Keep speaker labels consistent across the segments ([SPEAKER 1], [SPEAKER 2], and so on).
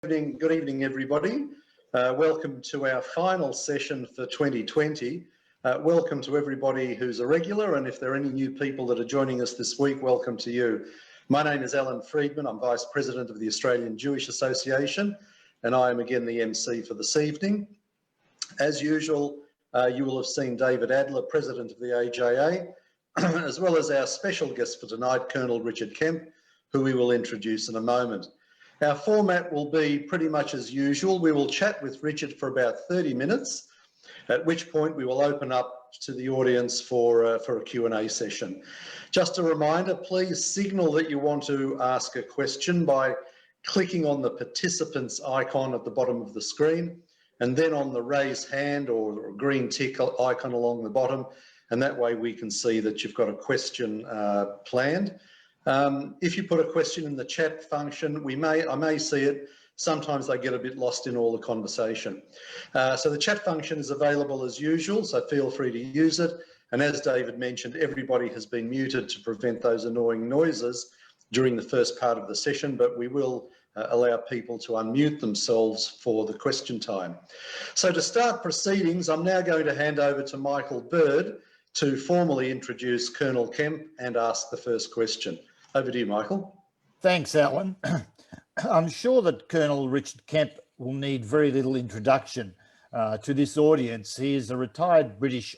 [SPEAKER 1] Good evening, everybody. Welcome to our final session for 2020. Welcome to everybody who's a regular, and if there are any new people that are joining us this week, welcome to you. My name is Alan Freedman. I'm Vice President of the Australian Jewish Association, and I am again the MC for this evening. As usual, you will have seen David Adler, President of the AJA, as well as our special guest for tonight, Colonel Richard Kemp, who we will introduce in a moment. Our format will be pretty much as usual. We will chat with Richard for about 30 minutes, at which point we will open up to the audience for a Q&A session. Just a reminder, please signal that you want to ask a question by clicking on the participants icon at the bottom of the screen, and then on the raise hand or green tick icon along the bottom, and that way we can see that you've got a question planned. If you put a question in the chat function, I may see it. Sometimes they get a bit lost in all the conversation. So the chat function is available as usual, so feel free to use it. And as David mentioned, everybody has been muted to prevent those annoying noises during the first part of the session, but we will allow people to unmute themselves for the question time. So to start proceedings, I'm now going to hand over to Michael Bird to formally introduce Colonel Kemp and ask the first question. Over to you, Michael.
[SPEAKER 2] Thanks, Alan. I'm sure that Colonel Richard Kemp will need very little introduction to this audience. He is a retired British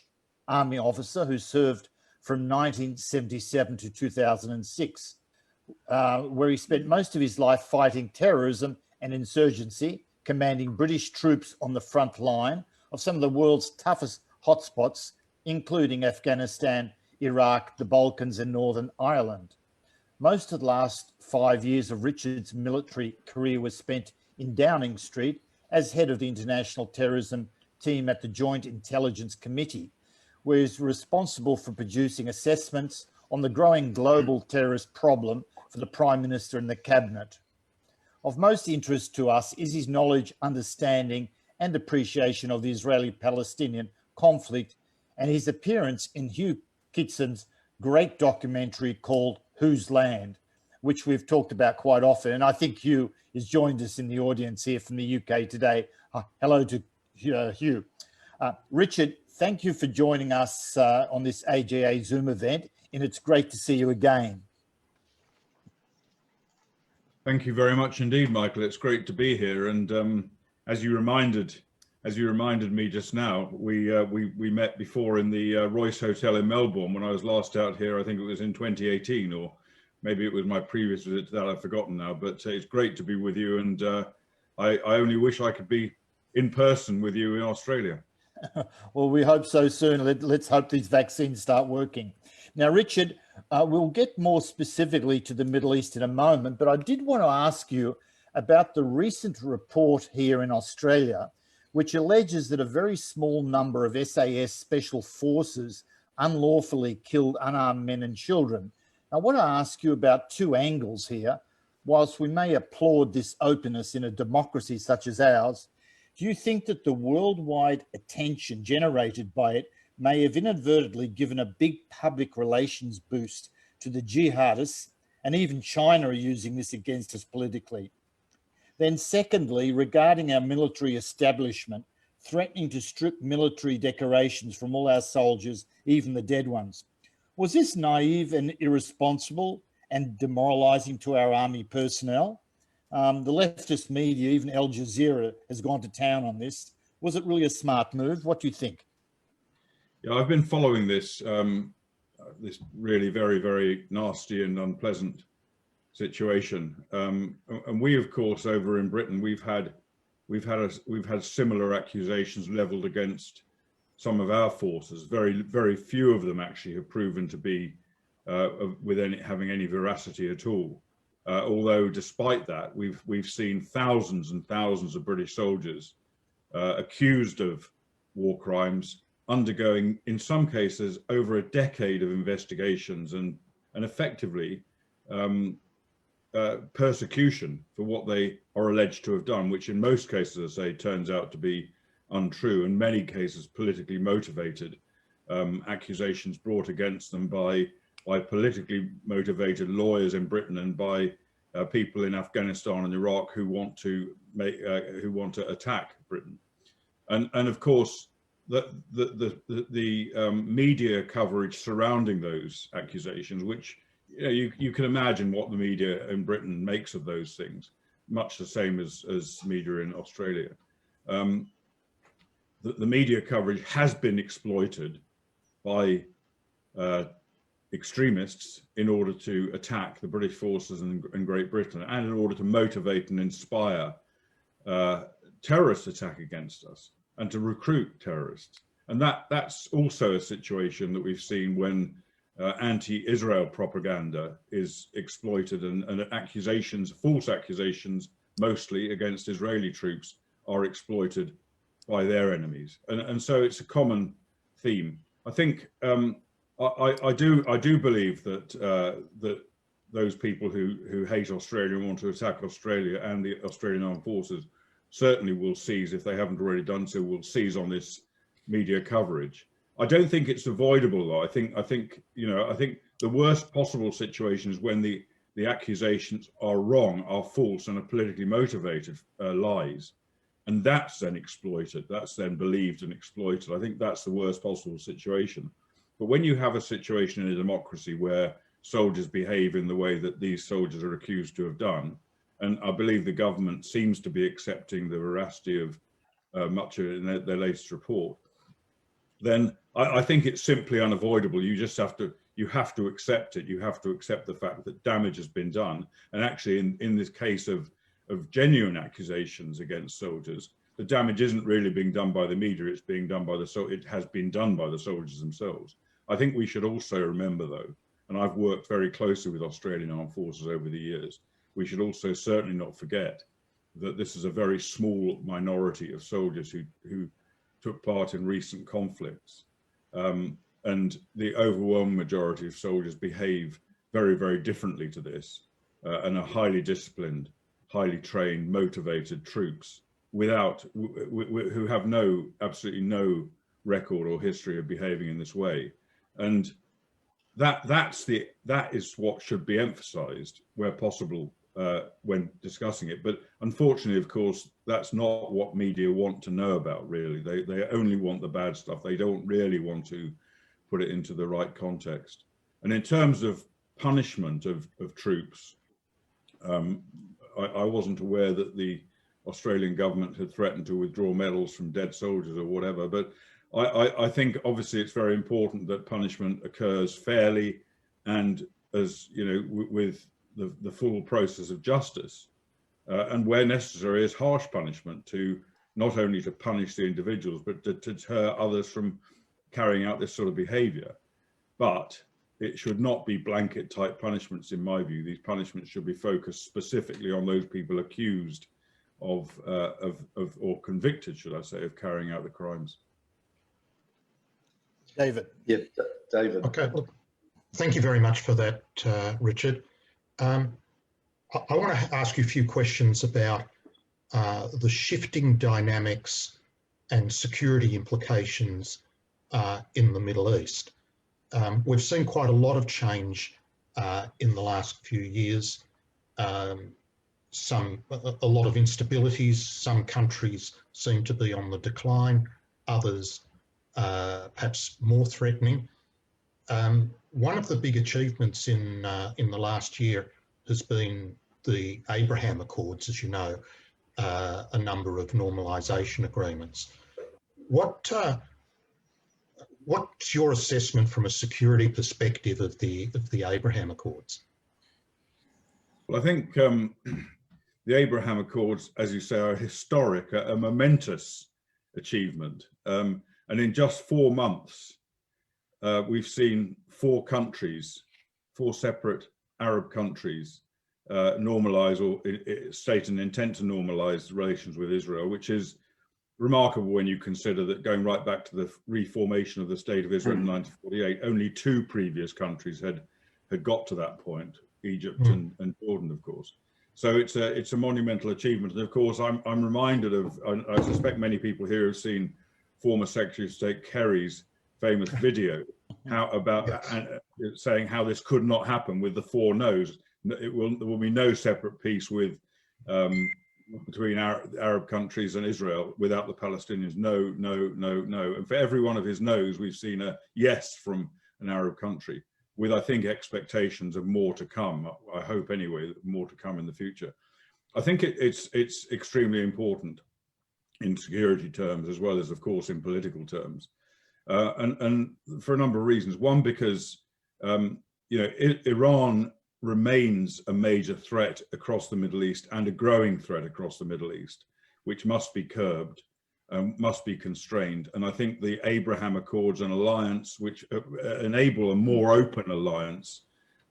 [SPEAKER 2] Army officer who served from 1977 to 2006, where he spent most of his life fighting terrorism and insurgency, commanding British troops on the front line of some of the world's toughest hotspots, including Afghanistan, Iraq, the Balkans and Northern Ireland. Most of the last 5 years of Richard's military career was spent in Downing Street as head of the international terrorism team at the Joint Intelligence Committee, where he's responsible for producing assessments on the growing global terrorist problem for the Prime Minister and the Cabinet. Of most interest to us is his knowledge, understanding and appreciation of the Israeli-Palestinian conflict and his appearance in Hugh Kitson's great documentary called Whose Land, which we've talked about quite often. And I think Hugh has joined us in the audience here from the UK today. Hello to Hugh. Richard, thank you for joining us on this AJA Zoom event, and it's great to see you again.
[SPEAKER 3] Thank you very much indeed, Michael. It's great to be here. And as you reminded me just now, we met before in the Royce Hotel in Melbourne when I was last out here. I think it was in 2018, or maybe it was my previous visit to that. I've forgotten now, but it's great to be with you. And I only wish I could be in person with you in Australia.
[SPEAKER 2] Well, we hope so soon. Let's hope these vaccines start working. Now, Richard, we'll get more specifically to the Middle East in a moment, but I did want to ask you about the recent report here in Australia, which alleges that a very small number of SAS special forces unlawfully killed unarmed men and children. I want to ask you about two angles here. Whilst we may applaud this openness in a democracy such as ours, do you think that the worldwide attention generated by it may have inadvertently given a big public relations boost to the jihadists, and even China are using this against us politically? Then secondly, regarding our military establishment, threatening to strip military decorations from all our soldiers, even the dead ones. Was this naive and irresponsible and demoralising to our army personnel? The leftist media, even Al Jazeera, has gone to town on this. Was it really a smart move? What do you think?
[SPEAKER 3] Yeah, I've been following this, this really very, very nasty and unpleasant situation, and we, of course, over in Britain, we've had similar accusations levelled against some of our forces. Very few of them actually have proven to be having any veracity at all. Although, despite that, we've seen thousands and thousands of British soldiers accused of war crimes, undergoing, in some cases, over a decade of investigations and effectively persecution for what they are alleged to have done, which in most cases, I say, turns out to be untrue, in many cases politically motivated accusations brought against them by politically motivated lawyers in Britain and by people in Afghanistan and Iraq who want to who want to attack Britain. And of course, the media coverage surrounding those accusations, which you can imagine what the media in Britain makes of those things, much the same as media in Australia. The media coverage has been exploited by extremists in order to attack the British forces in Great Britain, and in order to motivate and inspire terrorist attack against us and to recruit terrorists. And that's also a situation that we've seen when anti-Israel propaganda is exploited, and accusations, false accusations, mostly against Israeli troops, are exploited by their enemies. And so it's a common theme. I think I do believe that that those people who hate Australia and want to attack Australia and the Australian Armed Forces certainly will seize, if they haven't already done so, will seize on this media coverage. I don't think it's avoidable, though. I think the worst possible situation is when the accusations are wrong, are false, and are politically motivated lies, and that's then exploited. That's then believed and exploited. I think that's the worst possible situation. But when you have a situation in a democracy where soldiers behave in the way that these soldiers are accused to have done, and I believe the government seems to be accepting the veracity of much of it in their latest report, then I think it's simply unavoidable. You just have to accept it. You have to accept the fact that damage has been done. And actually, in this case of genuine accusations against soldiers, the damage isn't really being done by the media. It's being done by it has been done by the soldiers themselves. I think we should also remember, though, and I've worked very closely with Australian Armed Forces over the years, we should also certainly not forget that this is a very small minority of soldiers who took part in recent conflicts. And the overwhelming majority of soldiers behave very, very differently to this, and are highly disciplined, highly trained, motivated troops who have absolutely no record or history of behaving in this way. And that is what should be emphasized where possible when discussing it. But unfortunately, of course, that's not what media want to know about, really. They only want the bad stuff. They don't really want to put it into the right context. And in terms of punishment of troops, I wasn't aware that the Australian government had threatened to withdraw medals from dead soldiers or whatever, but I think obviously it's very important that punishment occurs fairly and, as you know, with the full process of justice, and where necessary is harsh punishment, to not only to punish the individuals but to deter others from carrying out this sort of behavior. But it should not be blanket type punishments, in my view. These punishments should be focused specifically on those people accused of or convicted, should I say, of carrying out the crimes.
[SPEAKER 2] David.
[SPEAKER 1] Yeah, David.
[SPEAKER 4] Okay, look, thank you very much for that, Richard. I want to ask you a few questions about the shifting dynamics and security implications in the Middle East. We've seen quite a lot of change in the last few years. A lot of instabilities. Some countries seem to be on the decline, others perhaps more threatening. One of the big achievements in the last year has been the Abraham Accords, as you know, a number of normalisation agreements. What's your assessment from a security perspective of the Abraham Accords?
[SPEAKER 3] Well, I think the Abraham Accords, as you say, are historic, a momentous achievement. And in just 4 months, we've seen 4 countries, 4 separate Arab countries, normalise or state an intent to normalise relations with Israel, which is remarkable when you consider that going right back to the reformation of the State of Israel in 1948, only 2 previous countries had got to that point, Egypt and Jordan, of course. So it's a monumental achievement. And of course, I'm reminded of, I suspect many people here have seen former Secretary of State Kerry's famous video saying how this could not happen with the 4 no's. There will be no separate peace with between Arab countries and Israel without the Palestinians. No, no, no, no. And for every one of his no's, we've seen a yes from an Arab country, with, I think, expectations of more to come. I hope anyway, more to come in the future. I think it's extremely important in security terms, as well as, of course, in political terms, and for a number of reasons. One, because Iran remains a major threat across the Middle East, and a growing threat across the Middle East, which must be curbed, must be constrained. And I think the Abraham Accords and alliance, which enable a more open alliance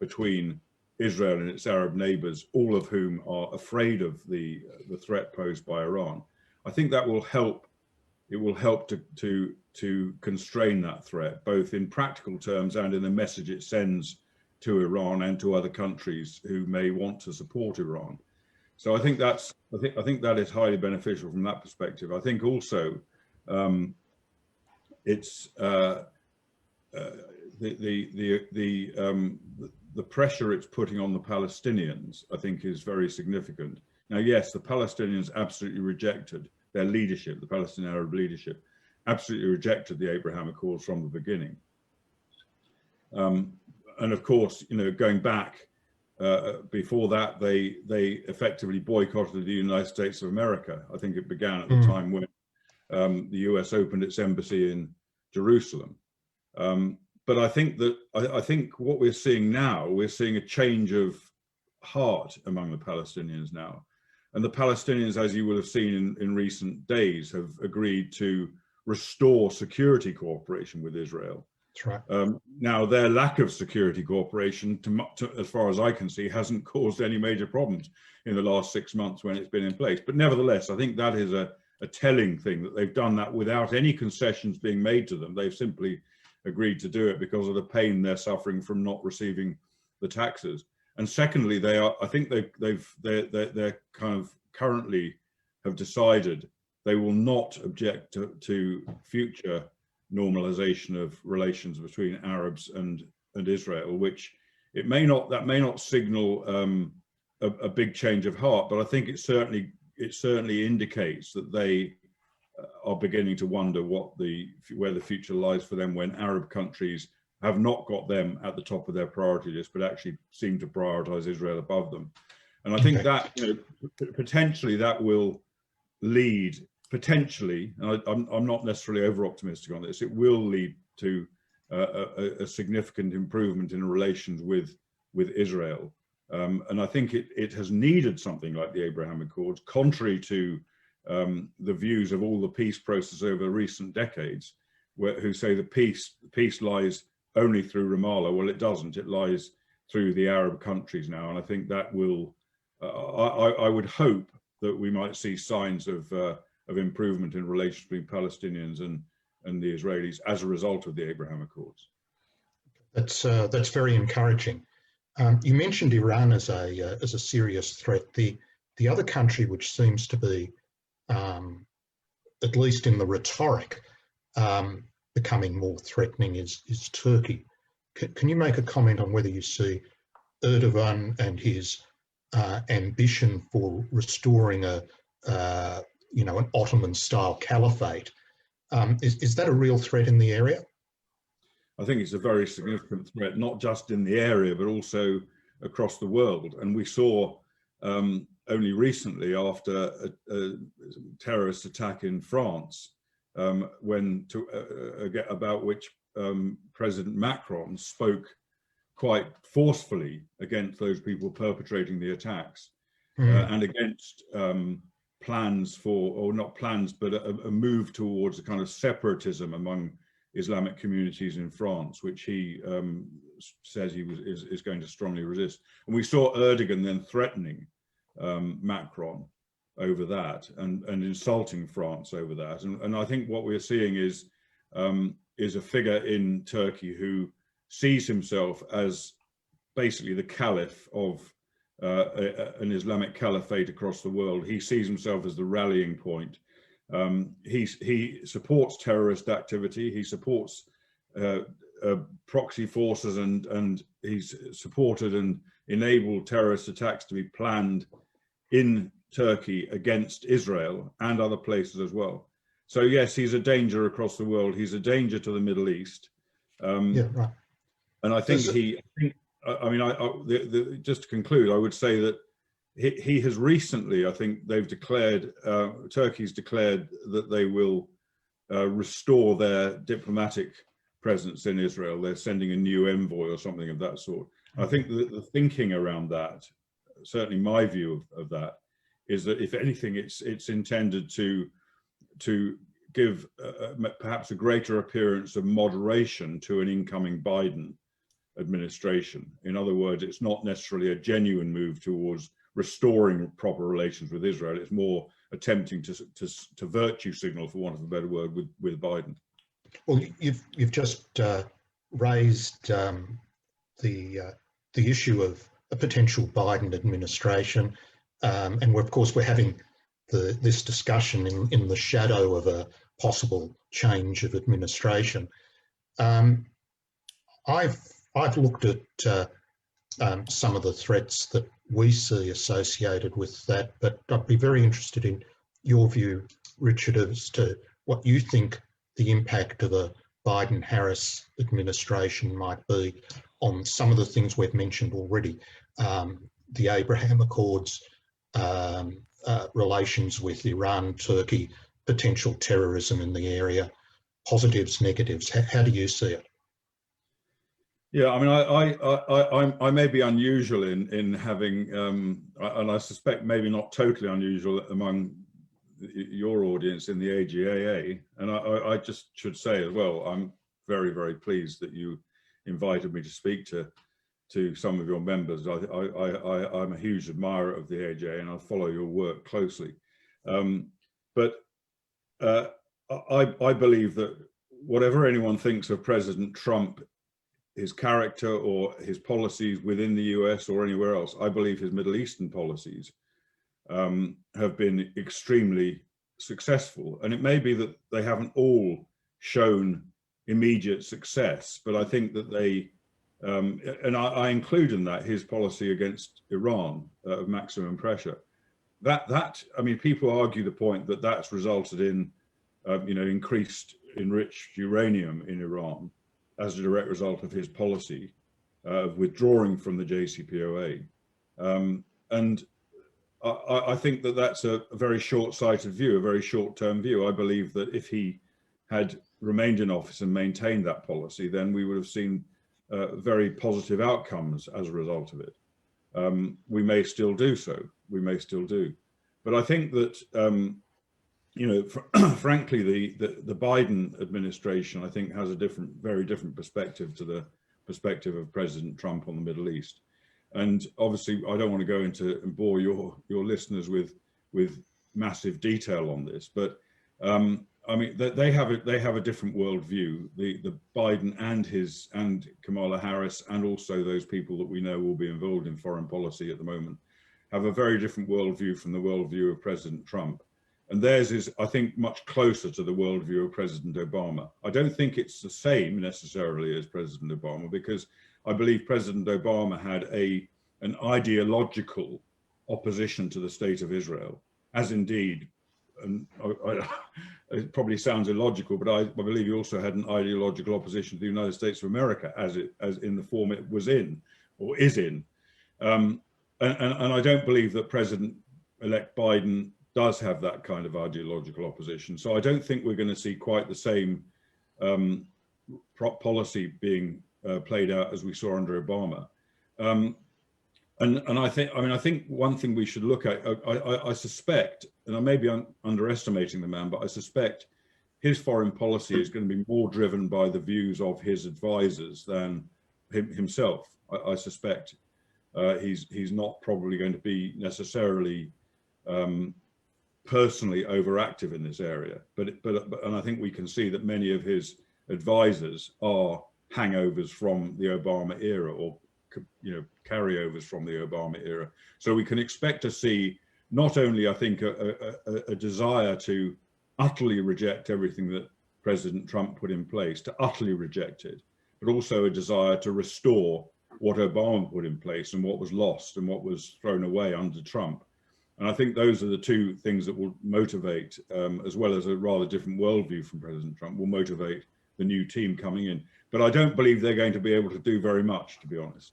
[SPEAKER 3] between Israel and its Arab neighbors, all of whom are afraid of the threat posed by Iran, I think that will help. It will help to constrain that threat, both in practical terms and in the message it sends to Iran and to other countries who may want to support Iran. So I think that is highly beneficial from that perspective. I think also it's the pressure it's putting on the Palestinians, I think, is very significant. Now, yes, the Palestinians absolutely rejected their leadership, the Palestinian Arab leadership, absolutely rejected the Abraham Accords from the beginning. And of course, going back before that, they effectively boycotted the United States of America. I think it began at the time when the US opened its embassy in Jerusalem. But I think what we're seeing now, we're seeing a change of heart among the Palestinians now. And the Palestinians, as you will have seen in recent days, have agreed to restore security cooperation with Israel.
[SPEAKER 4] That's right.
[SPEAKER 3] Now, their lack of security cooperation, as far as I can see, hasn't caused any major problems in the last 6 months when it's been in place. But nevertheless, I think that is a telling thing, that they've done that without any concessions being made to them. They've simply agreed to do it because of the pain they're suffering from not receiving the taxes. And secondly, they're kind of currently have decided they will not object to future normalization of relations between Arabs and Israel, which that may not signal a big change of heart, but I think it certainly indicates that they are beginning to wonder where the future lies for them, when Arab countries have not got them at the top of their priority list, but actually seem to prioritize Israel above them. And I think that potentially that will lead, potentially, and I'm not necessarily over optimistic on this, it will lead to a significant improvement in relations with Israel. And I think it has needed something like the Abraham Accords, contrary to the views of all the peace process over recent decades, who say the peace lies only through Ramallah. Well, it doesn't. It lies through the Arab countries now, and I think that will. I would hope that we might see signs of improvement in relations between Palestinians and the Israelis as a result of the Abraham Accords.
[SPEAKER 4] That's very encouraging. You mentioned Iran as a serious threat. The other country which seems to be, at least in the rhetoric, becoming more threatening is Turkey. Can you make a comment on whether you see Erdogan and his ambition for restoring an Ottoman-style caliphate? Is that a real threat in the area?
[SPEAKER 3] I think it's a very significant threat, not just in the area, but also across the world. And we saw only recently, after a terrorist attack in France, about which President Macron spoke quite forcefully against those people perpetrating the attacks, and against plans for, or not plans, but a move towards a kind of separatism among Islamic communities in France, which he says he is going to strongly resist. And we saw Erdogan then threatening Macron over that, and insulting France over that. And I think what we're seeing is a figure in Turkey who sees himself as basically the caliph of an Islamic caliphate across the world. He sees himself as the rallying point. He supports terrorist activity. He supports proxy forces, and he's supported and enabled terrorist attacks to be planned in Turkey against Israel and other places as well. So yes, he's a danger across the world. He's a danger to the Middle East.
[SPEAKER 4] Yeah, right.
[SPEAKER 3] And I think just to conclude, I would say that he has recently, I think they've declared, Turkey's declared that they will restore their diplomatic presence in Israel. They're sending a new envoy or something of that sort. I think that the thinking around that, certainly my view of that, is that if anything, it's intended to give perhaps a greater appearance of moderation to an incoming Biden administration. In other words, it's not necessarily a genuine move towards restoring proper relations with Israel. It's more attempting to virtue signal, for want of a better word, with Biden.
[SPEAKER 4] Well, you've just raised the issue of a potential Biden administration, and of course we're having this discussion in the shadow of a possible change of administration. I've looked at some of the threats that we see associated with that, but I'd be very interested in your view, Richard, as to what you think the impact of a Biden-Harris administration might be on some of the things we've mentioned already, the Abraham Accords, relations with Iran, Turkey, potential terrorism in the area, positives, negatives. How do you see it?
[SPEAKER 3] Yeah, I mean, I may be unusual in having, and I suspect maybe not totally unusual among your audience in the AGAA. And I just should say as well, I'm very, very pleased that you invited me to speak to some of your members. I'm a huge admirer of the AGA and I follow your work closely. But I believe that whatever anyone thinks of President Trump, his character or his policies within the US or anywhere else, I believe his Middle Eastern policies have been extremely successful. And it may be that they haven't all shown immediate success, but I think that they, and I include in that his policy against Iran of maximum pressure. That I mean, people argue the point that that's resulted in, increased enriched uranium in Iran as a direct result of his policy of withdrawing from the JCPOA. And I think that that's a very short-sighted view, a very short-term view. I believe that if he had remained in office and maintained that policy, then we would have seen very positive outcomes as a result of it. We may still do so. We may still do. But I think that, frankly, the Biden administration, I think, has a very different perspective to the perspective of President Trump on the Middle East. And obviously, I don't want to go into and bore your listeners with massive detail on this, but I mean, they have a different worldview. The Biden and Kamala Harris, and also those people that we know will be involved in foreign policy at the moment, have a very different worldview from the worldview of President Trump. And theirs is, I think, much closer to the worldview of President Obama. I don't think it's the same necessarily as President Obama, because I believe President Obama had an ideological opposition to the state of Israel, as indeed, and it probably sounds illogical, but I believe he also had an ideological opposition to the United States of America as in the form it was in or is in. And I don't believe that President-elect Biden does have that kind of ideological opposition. So I don't think we're going to see quite the same policy being played out as we saw under Obama. And I think one thing we should look at, I suspect, and I may be underestimating the man, but I suspect his foreign policy is going to be more driven by the views of his advisors than himself. I suspect he's not probably going to be necessarily personally overactive in this area, and I think we can see that many of his advisors are hangovers from the Obama era, or carryovers from the Obama era. So we can expect to see not only, I think, a desire to utterly reject everything that President Trump put in place, to utterly reject it, but also a desire to restore what Obama put in place and what was lost and what was thrown away under Trump. And I think those are the two things that will motivate, as well as a rather different worldview from President Trump, will motivate the new team coming in. But I don't believe they're going to be able to do very much, to be honest.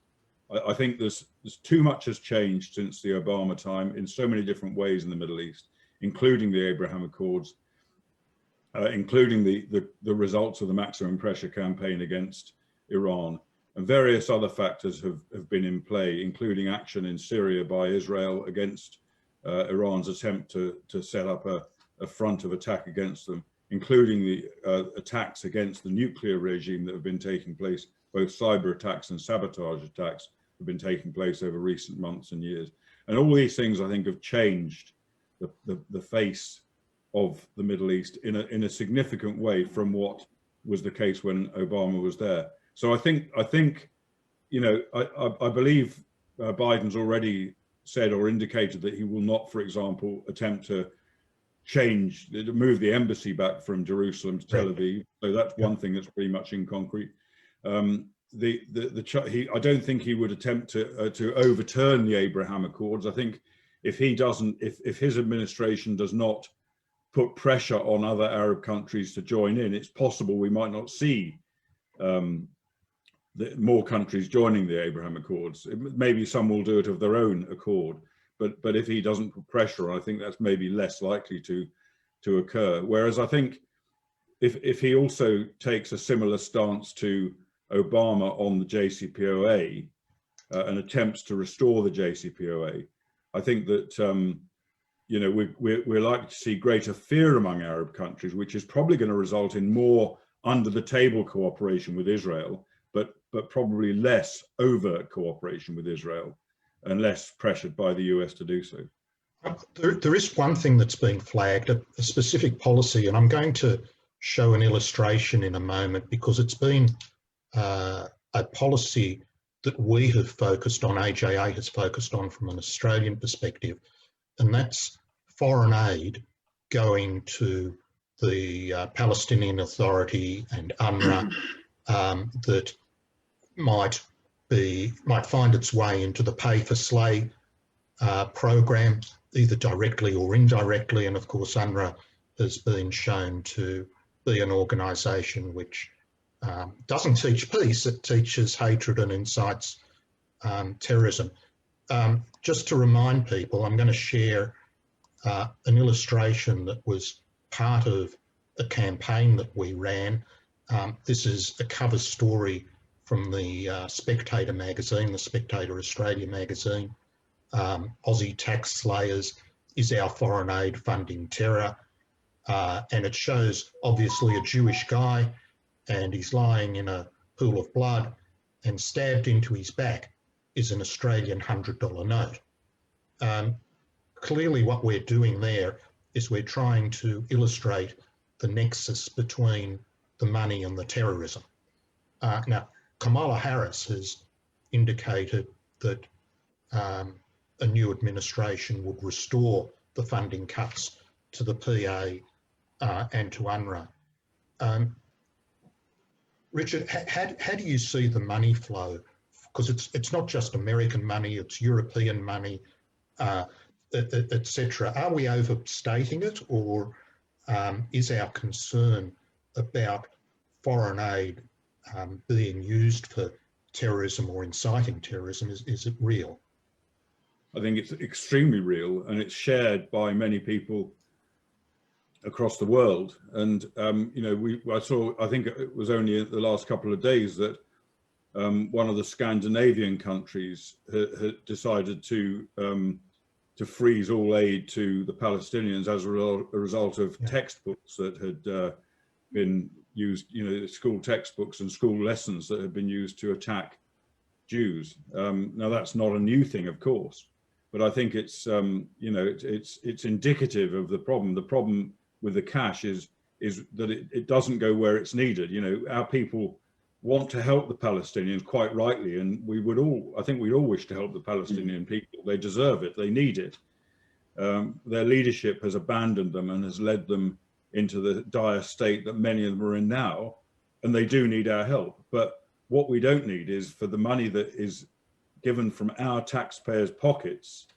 [SPEAKER 3] I think there's too much has changed since the Obama time in so many different ways in the Middle East, including the Abraham Accords, including the results of the maximum pressure campaign against Iran, and various other factors have been in play, including action in Syria by Israel against Iran's attempt to set up a front of attack against them, including the attacks against the nuclear regime that have been taking place. Both cyber attacks and sabotage attacks have been taking place over recent months and years. And all these things, I think, have changed the face of the Middle East in a significant way from what was the case when Obama was there. So I think, you know, I believe Biden's already said or indicated that he will not, for example, attempt to move the embassy back from Jerusalem to Tel Aviv. So that's one thing that's pretty much in concrete. I don't think he would attempt to overturn the Abraham Accords. I think if his administration does not put pressure on other Arab countries to join in, it's possible we might not see more countries joining the Abraham Accords. Maybe some will do it of their own accord, but if he doesn't put pressure, I think that's maybe less likely to occur. Whereas I think if he also takes a similar stance to Obama on the JCPOA and attempts to restore the JCPOA, I think that you know, we're likely to see greater fear among Arab countries, which is probably going to result in more under the table cooperation with Israel, but probably less overt cooperation with Israel and less pressured by the US to do so.
[SPEAKER 4] There is one thing that's been flagged, a specific policy, and I'm going to show an illustration in a moment because it's been a policy that we have focused on, AJA has focused on from an Australian perspective, and that's foreign aid going to the Palestinian Authority and UNRWA that might find its way into the pay for slay program, either directly or indirectly. And of course, UNRWA has been shown to be an organisation which doesn't teach peace, it teaches hatred and incites terrorism. Just to remind people, I'm going to share an illustration that was part of a campaign that we ran. This is a cover story from the Spectator magazine, the Spectator Australia magazine. Aussie tax slayers, is our foreign aid funding terror? And it shows obviously a Jewish guy, and he's lying in a pool of blood, and stabbed into his back is an Australian $100 note. Clearly what we're doing there is we're trying to illustrate the nexus between the money and the terrorism. Now, Kamala Harris has indicated that a new administration would restore the funding cuts to the PA and to UNRWA. Richard, how do you see the money flow? Because it's not just American money, it's European money, etc. Are we overstating it, or is our concern about foreign aid being used for terrorism or inciting terrorism, is it real?
[SPEAKER 3] I think it's extremely real, and it's shared by many people across the world. And you know, I think it was only the last couple of days that one of the Scandinavian countries had decided to freeze all aid to the Palestinians as a result of textbooks that had been used, you know, school textbooks and school lessons that had been used to attack Jews. Now that's not a new thing, of course, but I think it's you know, it's indicative of the problem. The problem with the cash is that it doesn't go where it's needed. You know, our people want to help the Palestinians, quite rightly, and I think we'd all wish to help the Palestinian people. They deserve it, they need it. Their leadership has abandoned them and has led them into the dire state that many of them are in now, and they do need our help. But what we don't need is for the money that is given from our taxpayers' pockets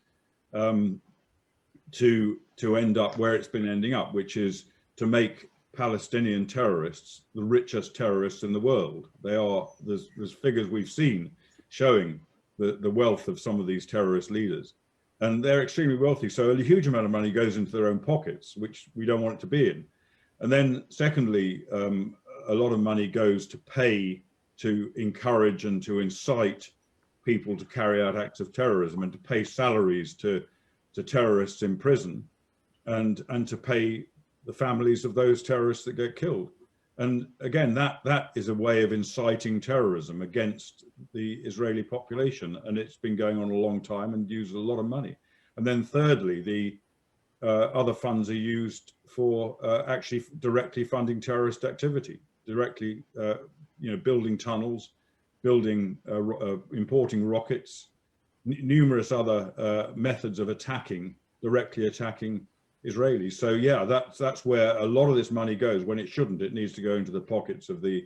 [SPEAKER 3] to end up where it's been ending up, which is to make Palestinian terrorists the richest terrorists in the world. They are, there's figures we've seen showing the wealth of some of these terrorist leaders, and they're extremely wealthy. So a huge amount of money goes into their own pockets, which we don't want it to be in. And then secondly, a lot of money goes to pay to encourage and to incite people to carry out acts of terrorism, and to pay salaries to terrorists in prison, and to pay the families of those terrorists that get killed. And again, that is a way of inciting terrorism against the Israeli population, and it's been going on a long time and uses a lot of money. And then thirdly, the other funds are used for actually directly funding terrorist activity, directly building tunnels, building importing rockets, numerous other methods of directly attacking Israelis. So yeah, that's where a lot of this money goes when it shouldn't. It needs to go into the pockets of the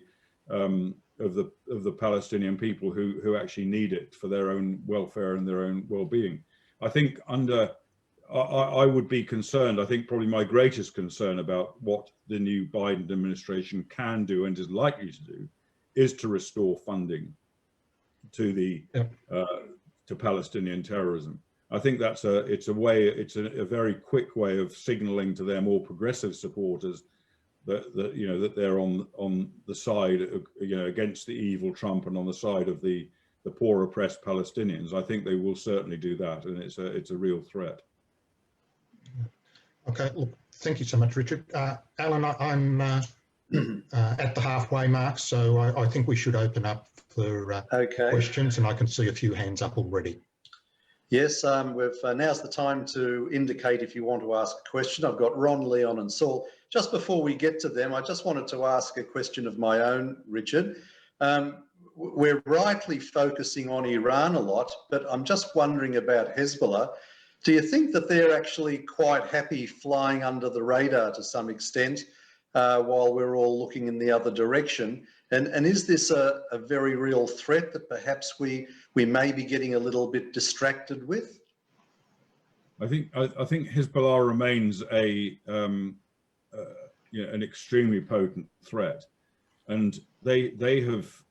[SPEAKER 3] Palestinian people who actually need it for their own welfare and their own well-being. I think I would be concerned. I think probably my greatest concern about what the new Biden administration can do and is likely to do is to restore funding to the to Palestinian terrorism. I think it's a very quick way of signaling to their more progressive supporters that they're on the side against the evil Trump and on the side of the poor oppressed Palestinians. I think they will certainly do that, and it's a real threat. Okay,
[SPEAKER 4] look, thank you so much, Richard. Alan, I'm at the halfway mark, so I think we should open up for questions, and I can see a few hands up already.
[SPEAKER 1] Yes, now's the time to indicate if you want to ask a question. I've got Ron, Leon and Saul. Just before we get to them, I just wanted to ask a question of my own, Richard. We're rightly focusing on Iran a lot, but I'm just wondering about Hezbollah. Do you think that they're actually quite happy flying under the radar to some extent while we're all looking in the other direction? And is this a very real threat that perhaps we may be getting a little bit distracted with?
[SPEAKER 3] I think Hezbollah remains an extremely potent threat, and they have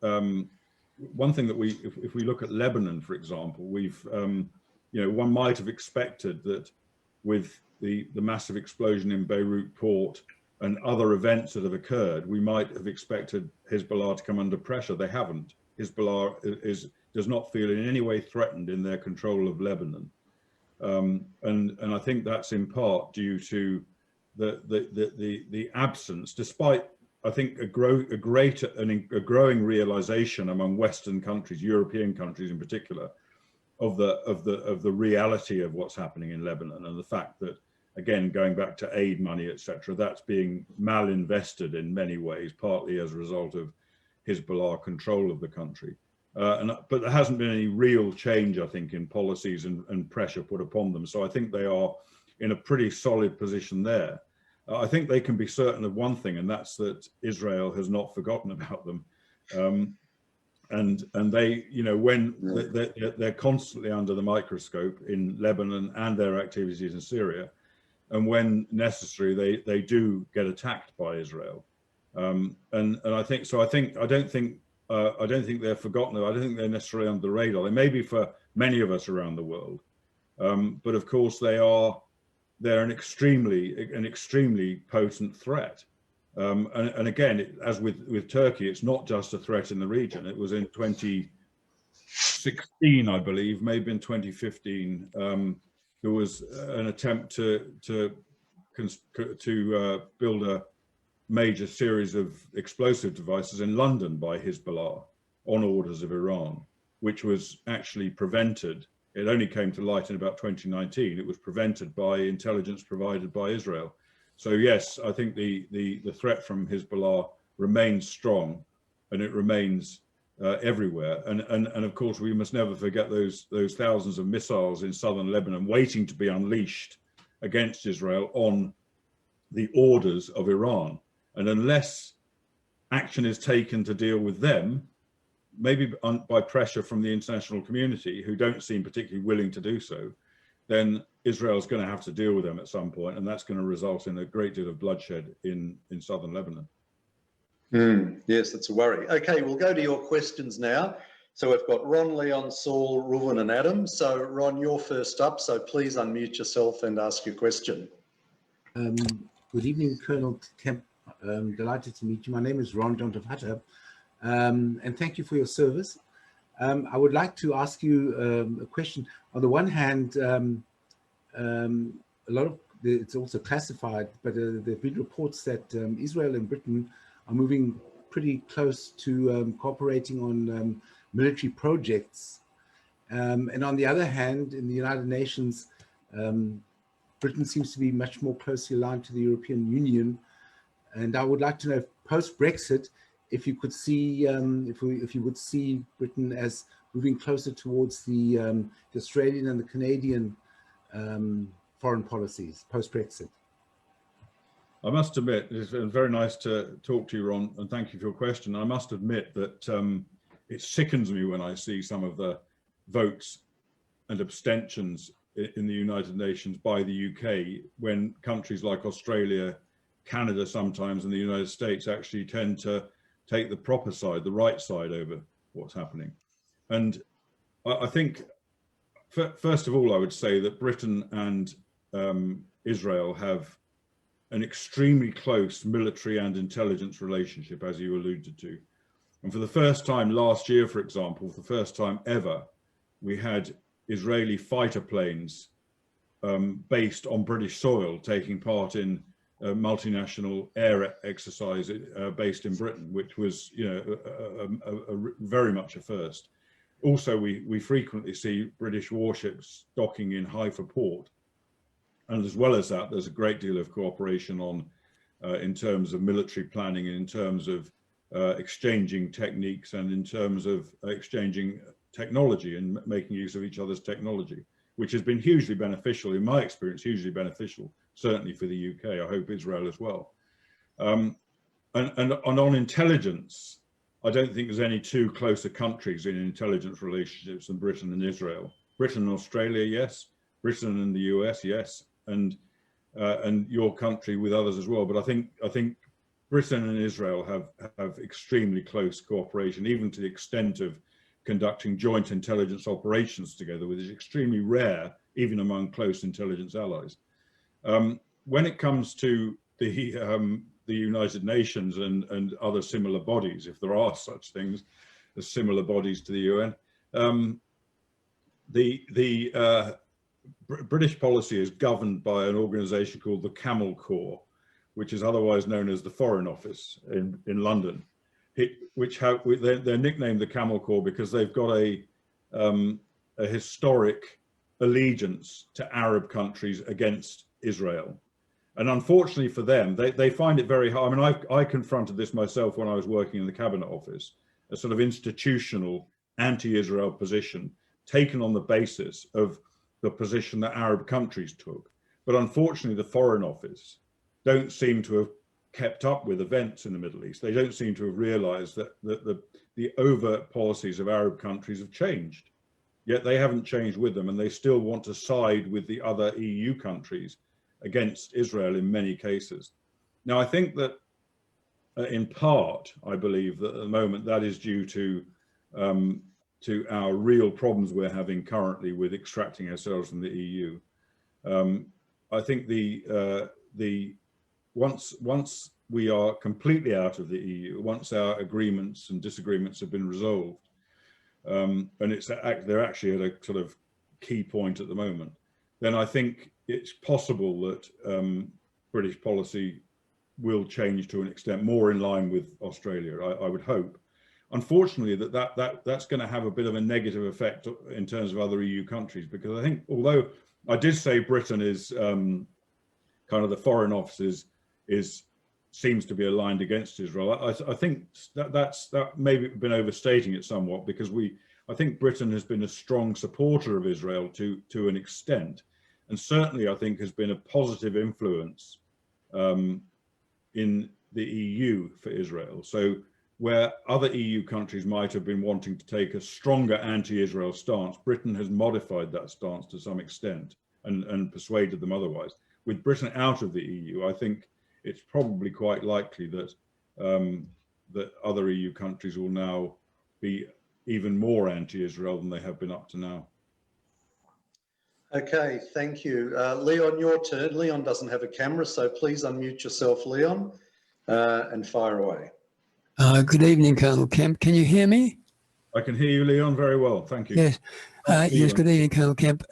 [SPEAKER 3] one thing that if we look at Lebanon, for example, we've one might have expected that with the massive explosion in Beirut port and other events that have occurred, we might have expected Hezbollah to come under pressure. They haven't. Hezbollah does not feel in any way threatened in their control of Lebanon, and I think that's in part due to the absence, despite I think a growing realization among Western countries, European countries in particular, of the reality of what's happening in Lebanon, and the fact that, again, going back to aid money, etc., that's being malinvested in many ways, partly as a result of Hezbollah control of the country. But there hasn't been any real change, I think, in policies and pressure put upon them. So I think they are in a pretty solid position there. I think they can be certain of one thing, and that's that Israel has not forgotten about them. And they, when they're constantly under the microscope in Lebanon and their activities in Syria, and when necessary, they do get attacked by Israel. And I think so. I don't think they're forgotten. I don't think they're necessarily under the radar. They may be for many of us around the world, but of course they're an extremely potent threat. And again, as with Turkey, it's not just a threat in the region. It was in 2016, I believe, maybe in 2015, there was an attempt to build a major series of explosive devices in London by Hezbollah on orders of Iran, which was actually prevented. It only came to light in about 2019. It was prevented by intelligence provided by Israel. So yes, I think the threat from Hezbollah remains strong, and it remains everywhere. And of course, we must never forget those thousands of missiles in southern Lebanon waiting to be unleashed against Israel on the orders of Iran. And unless action is taken to deal with them, maybe by pressure from the international community, who don't seem particularly willing to do so, then Israel's going to have to deal with them at some point, and that's going to result in a great deal of bloodshed in southern Lebanon.
[SPEAKER 1] Yes, that's a worry. Okay, we'll go to your questions now. So we've got Ron, Leon, Saul, Reuven and Adam. So Ron, you're first up, so please unmute yourself and ask your question.
[SPEAKER 5] Good evening, Colonel Kemp. Delighted to meet you. My name is Ron Jontavhata, and thank you for your service. I would like to ask you a question. On the one hand, a lot of it's also classified, but there have been reports that Israel and Britain are moving pretty close to cooperating on military projects. And on the other hand, in the United Nations, Britain seems to be much more closely aligned to the European Union. And I would like to know, post-Brexit, if you could see, if you would see Britain as moving closer towards the Australian and the Canadian foreign policies post-Brexit.
[SPEAKER 3] I must admit, it's very nice to talk to you, Ron, and thank you for your question. I must admit that it sickens me when I see some of the votes and abstentions in the United Nations by the UK, when countries like Australia, Canada sometimes, and the United States actually tend to take the proper side, the right side over what's happening. And I think, first of all, I would say that Britain and Israel have an extremely close military and intelligence relationship, as you alluded to. And for the first time last year, for example, for the first time ever, we had Israeli fighter planes based on British soil taking part in a multinational air exercise based in Britain, which was, you know, very much a first. Also, we frequently see British warships docking in Haifa port. And as well as that, there's a great deal of cooperation on, in terms of military planning, and in terms of exchanging techniques, and in terms of exchanging technology and making use of each other's technology, which has been hugely beneficial, in my experience, hugely beneficial, certainly for the UK, I hope Israel as well. And on intelligence, I don't think there's any two closer countries in intelligence relationships than Britain and Israel. Britain and Australia, yes. Britain and the US, yes. And your country with others as well. But I think Britain and Israel have extremely close cooperation, even to the extent of conducting joint intelligence operations together, which is extremely rare, even among close intelligence allies. When it comes to the United Nations and other similar bodies, if there are such things as similar bodies to the UN, British policy is governed by an organisation called the Camel Corps, which is otherwise known as the Foreign Office in London. They're nicknamed the Camel Corps because they've got a historic allegiance to Arab countries against Israel. And unfortunately for them, they find it very hard. I mean, I confronted this myself when I was working in the Cabinet Office, a sort of institutional anti-Israel position taken on the basis of the position that Arab countries took. But unfortunately, the Foreign Office don't seem to have kept up with events in the Middle East. They don't seem to have realized that the overt policies of Arab countries have changed. Yet they haven't changed with them, and they still want to side with the other EU countries against Israel in many cases. Now, I think that in part, I believe that at the moment that is due to our real problems we're having currently with extracting ourselves from the EU. I think once we are completely out of the EU, once our agreements and disagreements have been resolved, and they're actually at a sort of key point at the moment, then I think it's possible that British policy will change to an extent more in line with Australia, I would hope. Unfortunately, that's going to have a bit of a negative effect in terms of other EU countries, because I think, although I did say Britain is kind of the Foreign Office seems to be aligned against Israel, I think that maybe been overstating it somewhat, because I think Britain has been a strong supporter of Israel to an extent, and certainly I think has been a positive influence in the EU for Israel. So where other EU countries might have been wanting to take a stronger anti-Israel stance, Britain has modified that stance to some extent. and persuaded them otherwise. With Britain out of the EU, I think it's probably quite likely that that other EU countries will now be even more anti-Israel than they have been up to now.
[SPEAKER 1] Okay, thank you. Leon, your turn. Leon doesn't have a camera, so please unmute yourself, Leon, and fire away.
[SPEAKER 6] Good evening, Colonel Kemp. Can you hear me?
[SPEAKER 3] I can hear you, Leon, very well. Thank you.
[SPEAKER 6] Yes. Yes, good evening, Colonel Kemp.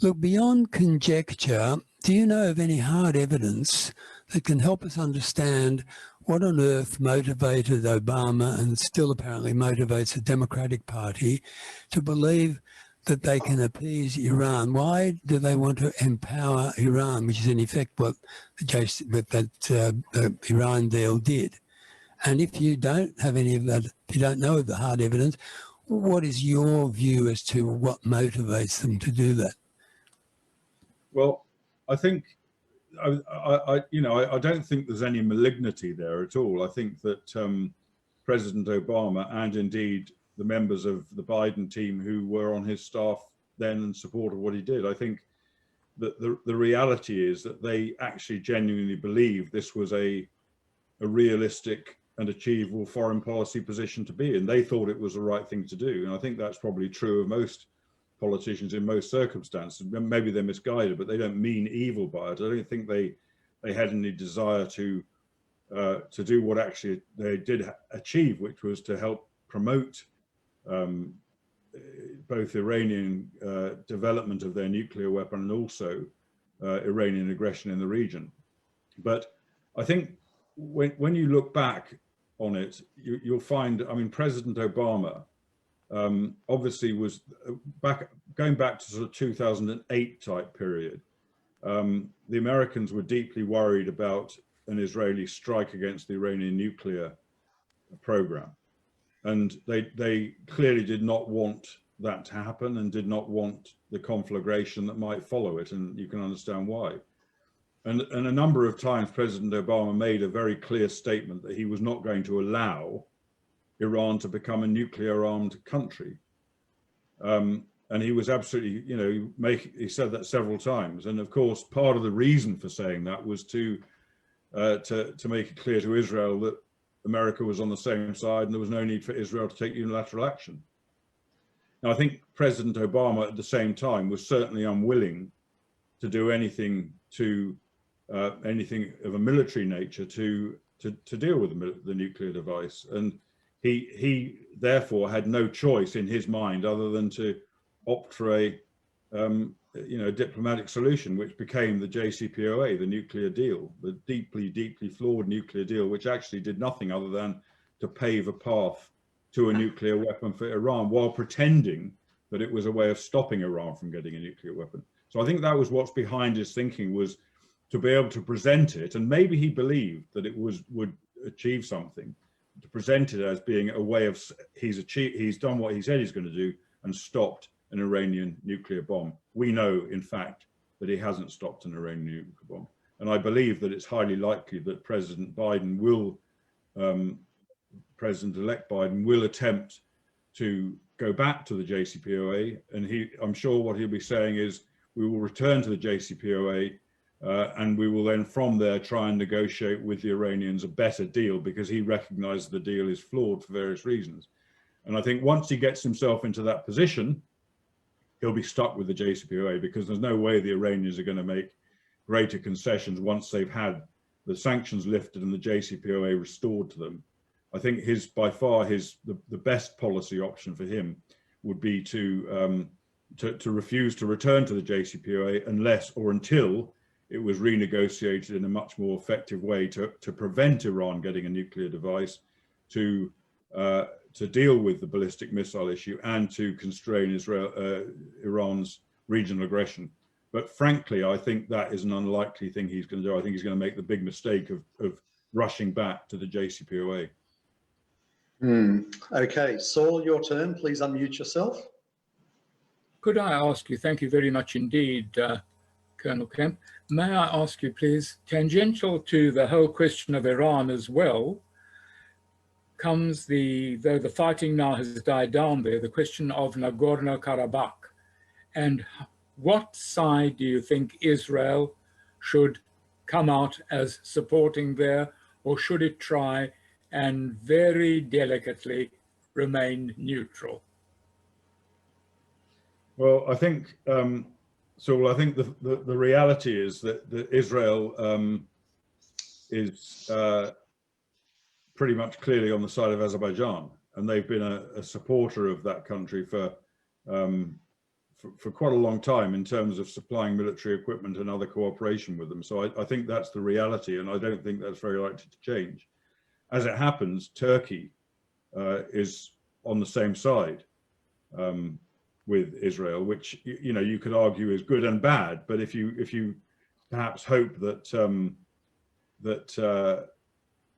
[SPEAKER 6] Look, beyond conjecture, do you know of any hard evidence that can help us understand what on earth motivated Obama and still apparently motivates the Democratic Party to believe that they can appease Iran? Why do they want to empower Iran, which is in effect what that Iran deal did? And if you don't have any of that, if you don't know of the hard evidence, what is your view as to what motivates them to do that?
[SPEAKER 3] Well, I think, I don't think there's any malignity there at all. I think that President Obama and indeed the members of the Biden team who were on his staff then and supported what he did, I think that the reality is that they actually genuinely believed this was a realistic and achievable foreign policy position to be in. They thought it was the right thing to do. And I think that's probably true of most politicians in most circumstances. Maybe they're misguided, but they don't mean evil by it. I don't think they had any desire to do what actually they did achieve, which was to help promote both Iranian development of their nuclear weapon and also Iranian aggression in the region. But I think when you look back on it, you'll find, I mean, President Obama obviously was going back to sort of 2008 type period. The Americans were deeply worried about an Israeli strike against the Iranian nuclear program. And they clearly did not want that to happen and did not want the conflagration that might follow it. And you can understand why. And a number of times, President Obama made a very clear statement that he was not going to allow Iran to become a nuclear-armed country. And he was absolutely, he said that several times. And of course, part of the reason for saying that was to make it clear to Israel that America was on the same side and there was no need for Israel to take unilateral action. Now, I think President Obama at the same time was certainly unwilling to do anything anything of a military nature to deal with the nuclear device, and he therefore had no choice in his mind other than to opt for a diplomatic solution, which became the JCPOA, the nuclear deal, the deeply flawed nuclear deal, which actually did nothing other than to pave a path to a nuclear weapon for Iran while pretending that it was a way of stopping Iran from getting a nuclear weapon. So I think that was what's behind his thinking, was to be able to present it, and maybe he believed that it would achieve something, to present it as being a way of he's done what he said he's going to do and stopped an Iranian nuclear bomb. We know, in fact, that he hasn't stopped an Iranian nuclear bomb, and I believe that it's highly likely that President Biden will, President-elect Biden will attempt to go back to the JCPOA, and I'm sure what he'll be saying is, we will return to the JCPOA. And we will then from there try and negotiate with the Iranians a better deal, because he recognizes the deal is flawed for various reasons. And I think once he gets himself into that position, he'll be stuck with the JCPOA, because there's no way the Iranians are going to make greater concessions once they've had the sanctions lifted and the JCPOA restored to them. I think by far the best policy option for him would be to refuse to return to the JCPOA until it was renegotiated in a much more effective way to prevent Iran getting a nuclear device, to deal with the ballistic missile issue, and to constrain Iran's regional aggression. But frankly, I think that is an unlikely thing he's going to do. I think he's going to make the big mistake of rushing back to the JCPOA.
[SPEAKER 1] Okay, Saul, your turn. Please unmute yourself.
[SPEAKER 7] Could I ask you, thank you very much indeed, Colonel Kemp, may I ask you please, tangential to the whole question of Iran as well, comes though the fighting now has died down there, the question of Nagorno-Karabakh, and what side do you think Israel should come out as supporting there, or should it try and very delicately remain neutral?
[SPEAKER 3] Well, I think I think the reality is that Israel is pretty much clearly on the side of Azerbaijan, and they've been a supporter of that country for quite a long time in terms of supplying military equipment and other cooperation with them. So I think that's the reality, and I don't think that's very likely to change. As it happens, Turkey is on the same side with Israel, which you could argue is good and bad. But if you perhaps hope that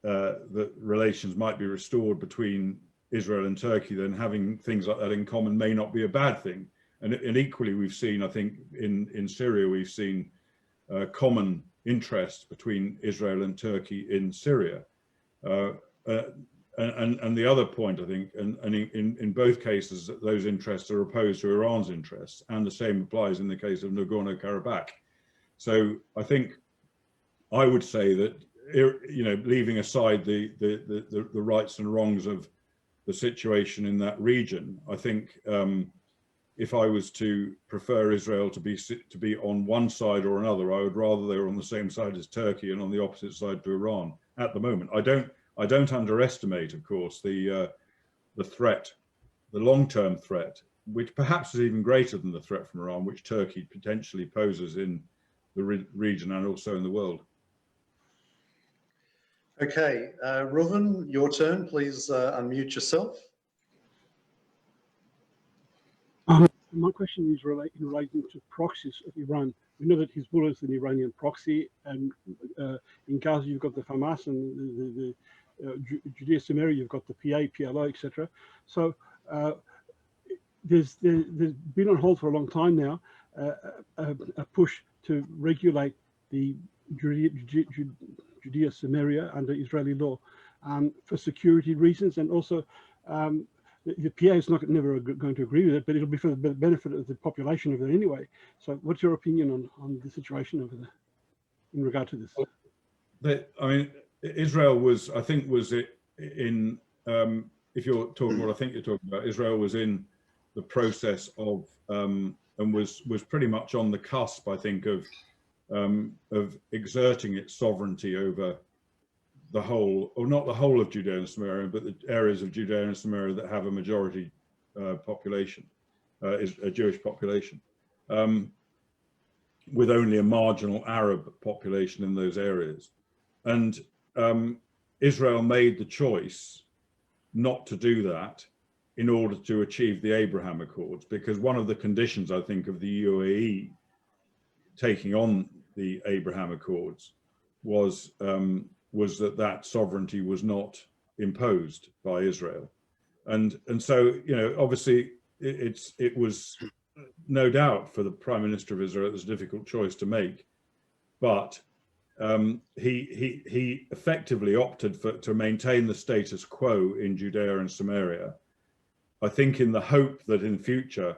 [SPEAKER 3] that relations might be restored between Israel and Turkey, then having things like that in common may not be a bad thing. And equally, we've seen, I think, in Syria, we've seen common interests between Israel and Turkey in Syria. And the other point, I think, and in both cases, those interests are opposed to Iran's interests, and the same applies in the case of Nagorno-Karabakh. So I think I would say that, leaving aside the rights and wrongs of the situation in that region, I think if I was to prefer Israel to be on one side or another, I would rather they were on the same side as Turkey and on the opposite side to Iran at the moment. I don't underestimate, of course, the threat, the long-term threat, which perhaps is even greater than the threat from Iran, which Turkey potentially poses in the region and also in the world.
[SPEAKER 1] Okay, Reuven, your turn. Please unmute yourself.
[SPEAKER 8] My question is relating to proxies of Iran. We know that Hezbollah is an Iranian proxy, and in Gaza you've got the Hamas, and the Judea Samaria you've got the PA, PLO, etc. So there's been on hold for a long time now a push to regulate the Judea Samaria under Israeli law for security reasons, and also the PA is never going to agree with it, but it'll be for the benefit of the population over there anyway. So what's your opinion on the situation over there in regard to this?
[SPEAKER 3] I mean, Israel was, I think, in, if you're talking what I think you're talking about, Israel was in the process of, and was pretty much on the cusp, I think, of exerting its sovereignty over the whole, or not the whole of Judea and Samaria, but the areas of Judea and Samaria that have a majority population, is a Jewish population, with only a marginal Arab population in those areas. And Israel made the choice not to do that in order to achieve the Abraham Accords, because one of the conditions, I think, of the UAE taking on the Abraham Accords was that sovereignty was not imposed by Israel, and so obviously it was no doubt for the Prime Minister of Israel it was a difficult choice to make, but he effectively opted to maintain the status quo in Judea and Samaria, I think, in the hope that in future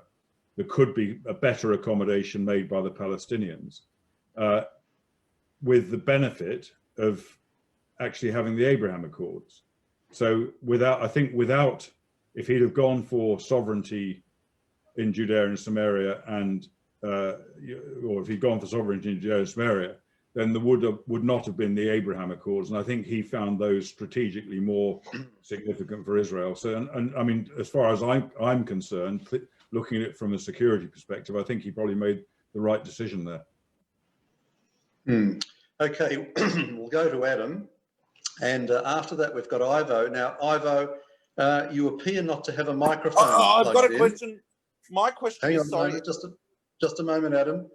[SPEAKER 3] there could be a better accommodation made by the Palestinians, with the benefit of actually having the Abraham Accords. So if he'd have gone for sovereignty in Judea and Samaria, and or if he'd gone for sovereignty in Judea and Samaria, then there would not have been the Abraham Accords, and I think he found those strategically more significant for Israel. So, and I mean, as far as I'm concerned, looking at it from a security perspective, I think he probably made the right decision there.
[SPEAKER 1] Okay, we'll go to Adam, and after that we've got Ivo. Now, Ivo, you appear not to have a microphone.
[SPEAKER 9] I've got a question. My question is, sorry.
[SPEAKER 1] Hang on, just a moment, Adam.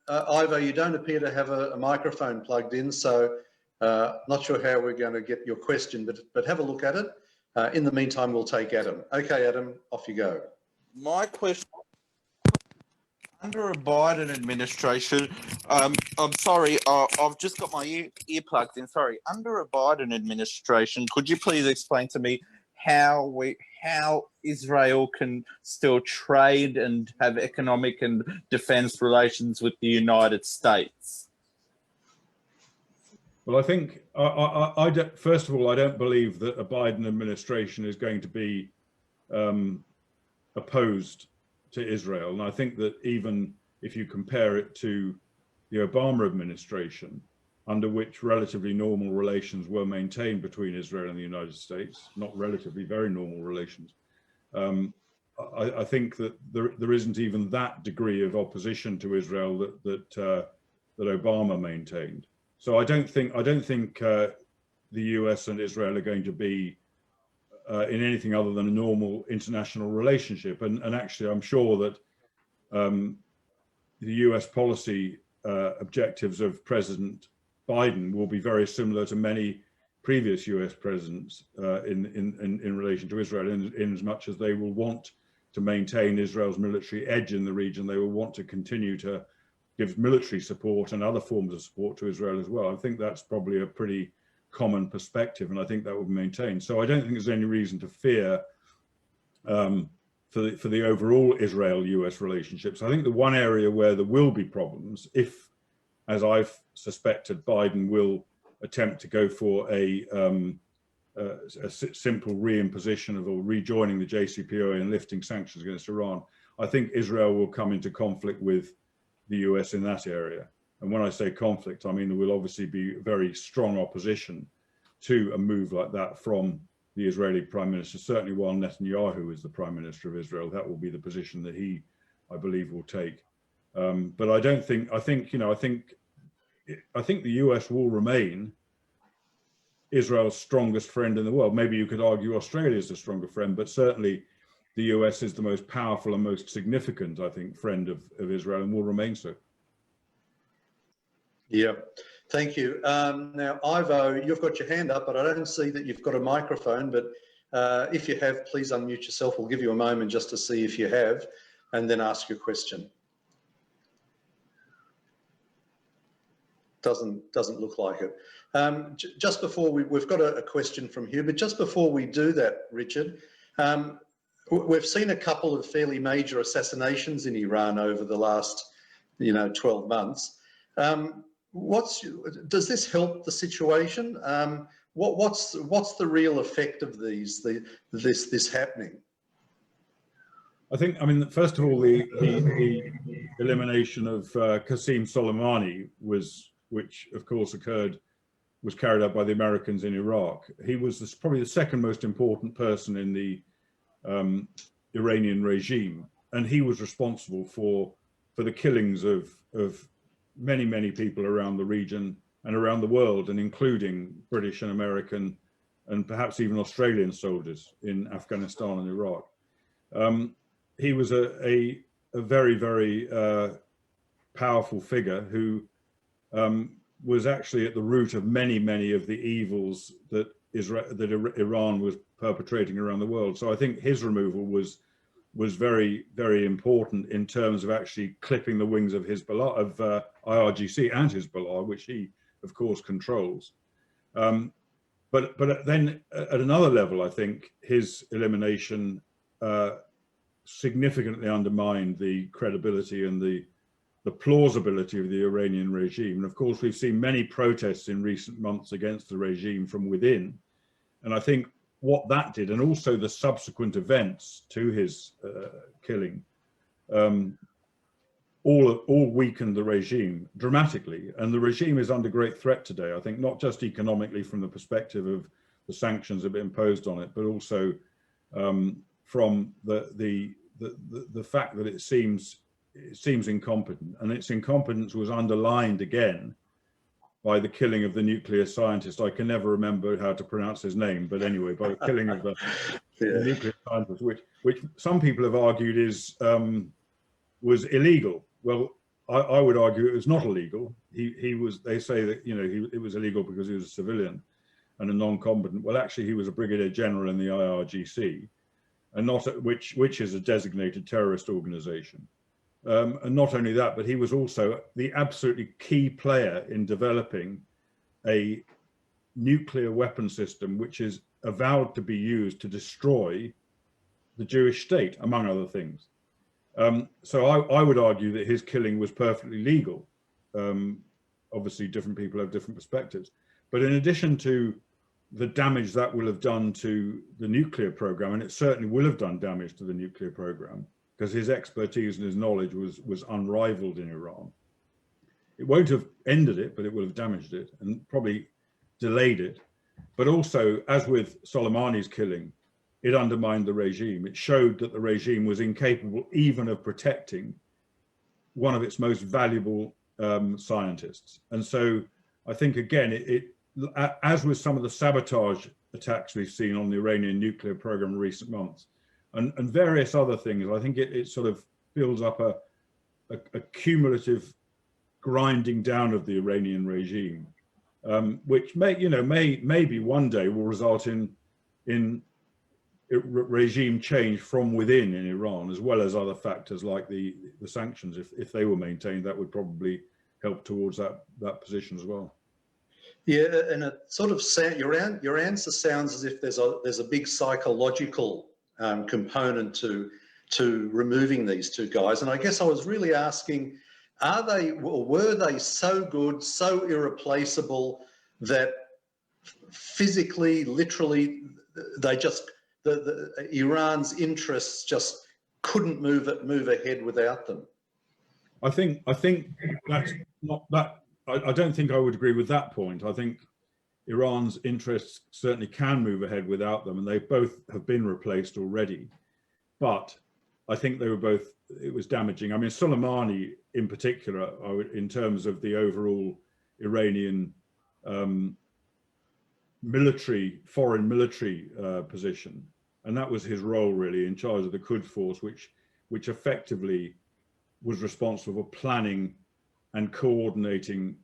[SPEAKER 1] Ivo, you don't appear to have a microphone plugged in, so not sure how we're going to get your question, but have a look at it. In the meantime, we'll take Adam. Okay, Adam, off you go.
[SPEAKER 9] My question, under a Biden administration, I'm sorry, I've just got my ear plugged in, sorry. Under a Biden administration, could you please explain to me how Israel can still trade and have economic and defense relations with the United States?
[SPEAKER 3] Well, I think, first of all, I don't believe that a Biden administration is going to be opposed to Israel. And I think that even if you compare it to the Obama administration, under which relatively normal relations were maintained between Israel and the United States, not relatively, very normal relations, I think that there isn't even that degree of opposition to Israel that Obama maintained. So I don't think the US and Israel are going to be in anything other than a normal international relationship. And actually, I'm sure that the US policy objectives of President Biden will be very similar to many previous US presidents in relation to Israel, in as much as they will want to maintain Israel's military edge in the region. They will want to continue to give military support and other forms of support to Israel as well. I think that's probably a pretty common perspective, and I think that will be maintained. So I don't think there's any reason to fear for the overall Israel-US relationships. I think the one area where there will be problems, if, as I've suspected, Biden will attempt to go for a simple reimposition of or rejoining the JCPOA and lifting sanctions against Iran, I think Israel will come into conflict with the US in that area. And when I say conflict, I mean there will obviously be very strong opposition to a move like that from the Israeli Prime Minister. Certainly while Netanyahu is the Prime Minister of Israel, that will be the position that he, I believe, will take. But I don't think, I think the US will remain Israel's strongest friend in the world. Maybe you could argue Australia is the stronger friend, but certainly the US is the most powerful and most significant, I think, friend of Israel, and will remain so.
[SPEAKER 1] Yeah, thank you. Now, Ivo, you've got your hand up, but I don't see that you've got a microphone. But if you have, please unmute yourself. We'll give you a moment just to see if you have, and then ask your question. Doesn't look like it. Just before we've got a question from Hugh, but just before we do that, Richard, we've seen a couple of fairly major assassinations in Iran over the last, 12 months. Does this help the situation? What's the real effect of this happening?
[SPEAKER 3] I mean, first of all, the elimination of Qasem Soleimani which of course was carried out by the Americans in Iraq. He was probably the second most important person in the Iranian regime, and he was responsible for the killings of many people around the region and around the world, and including British and American and perhaps even Australian soldiers in Afghanistan and Iraq. He was a very powerful figure who was actually at the root of many of the evils that Iran was perpetrating around the world. So I think his removal was very important in terms of actually clipping the wings of Hezbollah, of IRGC and Hezbollah, which he of course controls. But then at another level, I think his elimination significantly undermined the credibility and the plausibility of the Iranian regime. And of course, we've seen many protests in recent months against the regime from within. And I think what that did, and also the subsequent events to his killing, all weakened the regime dramatically. And the regime is under great threat today, I think, not just economically from the perspective of the sanctions that have been imposed on it, but also from the fact that it seems incompetent. And its incompetence was underlined again by the killing of the nuclear scientist. I can never remember how to pronounce his name, but anyway, by the killing of the nuclear scientist, which some people have argued was illegal. Well, I would argue it was not illegal. They say that it was illegal because he was a civilian and a non-combatant. Well, actually, he was a brigadier general in the IRGC, and which is a designated terrorist organization. And not only that, but he was also the absolutely key player in developing a nuclear weapon system, which is avowed to be used to destroy the Jewish state, among other things. So I would argue that his killing was perfectly legal. Obviously, different people have different perspectives. But in addition to the damage that will have done to the nuclear program, and it certainly will have done damage to the nuclear program, because his expertise and his knowledge was unrivaled in Iran. It won't have ended it, but it will have damaged it and probably delayed it. But also, as with Soleimani's killing, it undermined the regime. It showed that the regime was incapable even of protecting one of its most valuable scientists. And so I think, again, as with some of the sabotage attacks we've seen on the Iranian nuclear program in recent months, and various other things, I think it sort of builds up a cumulative grinding down of the Iranian regime, which maybe one day will result in regime change from within in Iran, as well as other factors like the sanctions. If they were maintained, that would probably help towards that position as well.
[SPEAKER 1] Yeah, and it sort of your answer sounds as if there's a big psychological component to removing these two guys. And I guess I was really asking, were they so good, so irreplaceable that physically, literally, they just Iran's interests just couldn't move ahead without them?
[SPEAKER 3] I think that's not that. I don't think I would agree with that point. I think Iran's interests certainly can move ahead without them, and they both have been replaced already. But I think they were both, it was damaging. I mean, Soleimani in particular, in terms of the overall Iranian foreign military position, and that was his role really, in charge of the Quds force, which effectively was responsible for planning and coordinating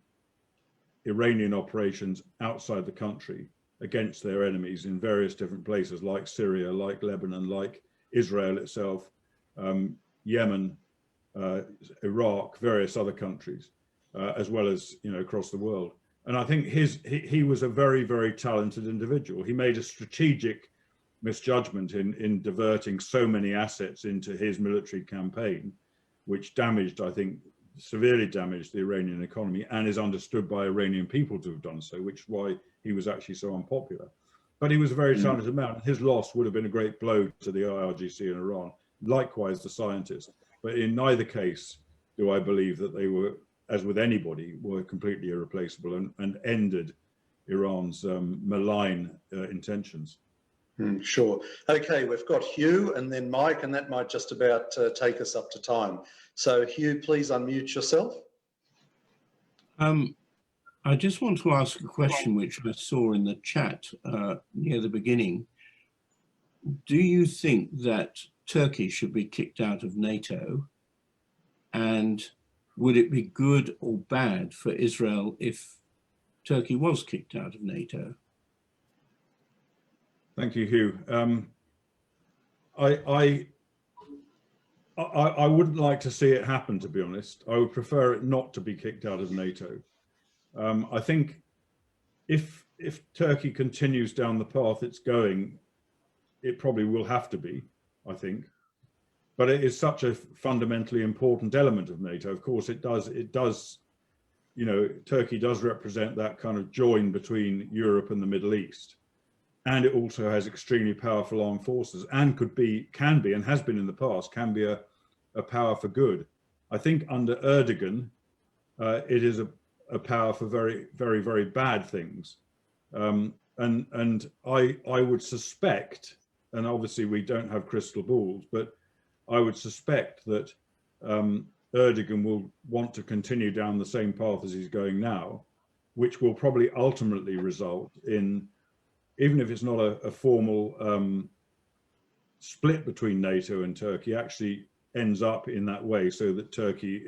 [SPEAKER 3] Iranian operations outside the country against their enemies in various different places, like Syria, like Lebanon, like Israel itself, Yemen, Iraq, various other countries, as well as across the world. And I think he was a very, very talented individual. He made a strategic misjudgment in diverting so many assets into his military campaign, which damaged, I think, severely damaged the Iranian economy, and is understood by Iranian people to have done so, which is why he was actually so unpopular. But he was a very talented man. His loss would have been a great blow to the IRGC in Iran, likewise the scientists. But in neither case do I believe that they were, as with anybody, were completely irreplaceable and ended Iran's malign intentions.
[SPEAKER 1] Sure. Okay, we've got Hugh and then Mike, and that might just about take us up to time. So Hugh, please unmute yourself.
[SPEAKER 10] I just want to ask a question which I saw in the chat near the beginning. Do you think that Turkey should be kicked out of NATO? And would it be good or bad for Israel if Turkey was kicked out of NATO?
[SPEAKER 3] Thank you, Hugh. I wouldn't like to see it happen, to be honest. I would prefer it not to be kicked out of NATO. I think if Turkey continues down the path it's going, it probably will have to be, I think. But it is such a fundamentally important element of NATO. Of course, it does, Turkey does represent that kind of join between Europe and the Middle East. And it also has extremely powerful armed forces, and can be, and has been in the past, can be a power for good. I think under Erdogan, it is a power for very, very, very bad things. And I would suspect, and obviously we don't have crystal balls, but I would suspect that Erdogan will want to continue down the same path as he's going now, which will probably ultimately result in, even if it's not a formal split between NATO and Turkey, actually ends up in that way, so that Turkey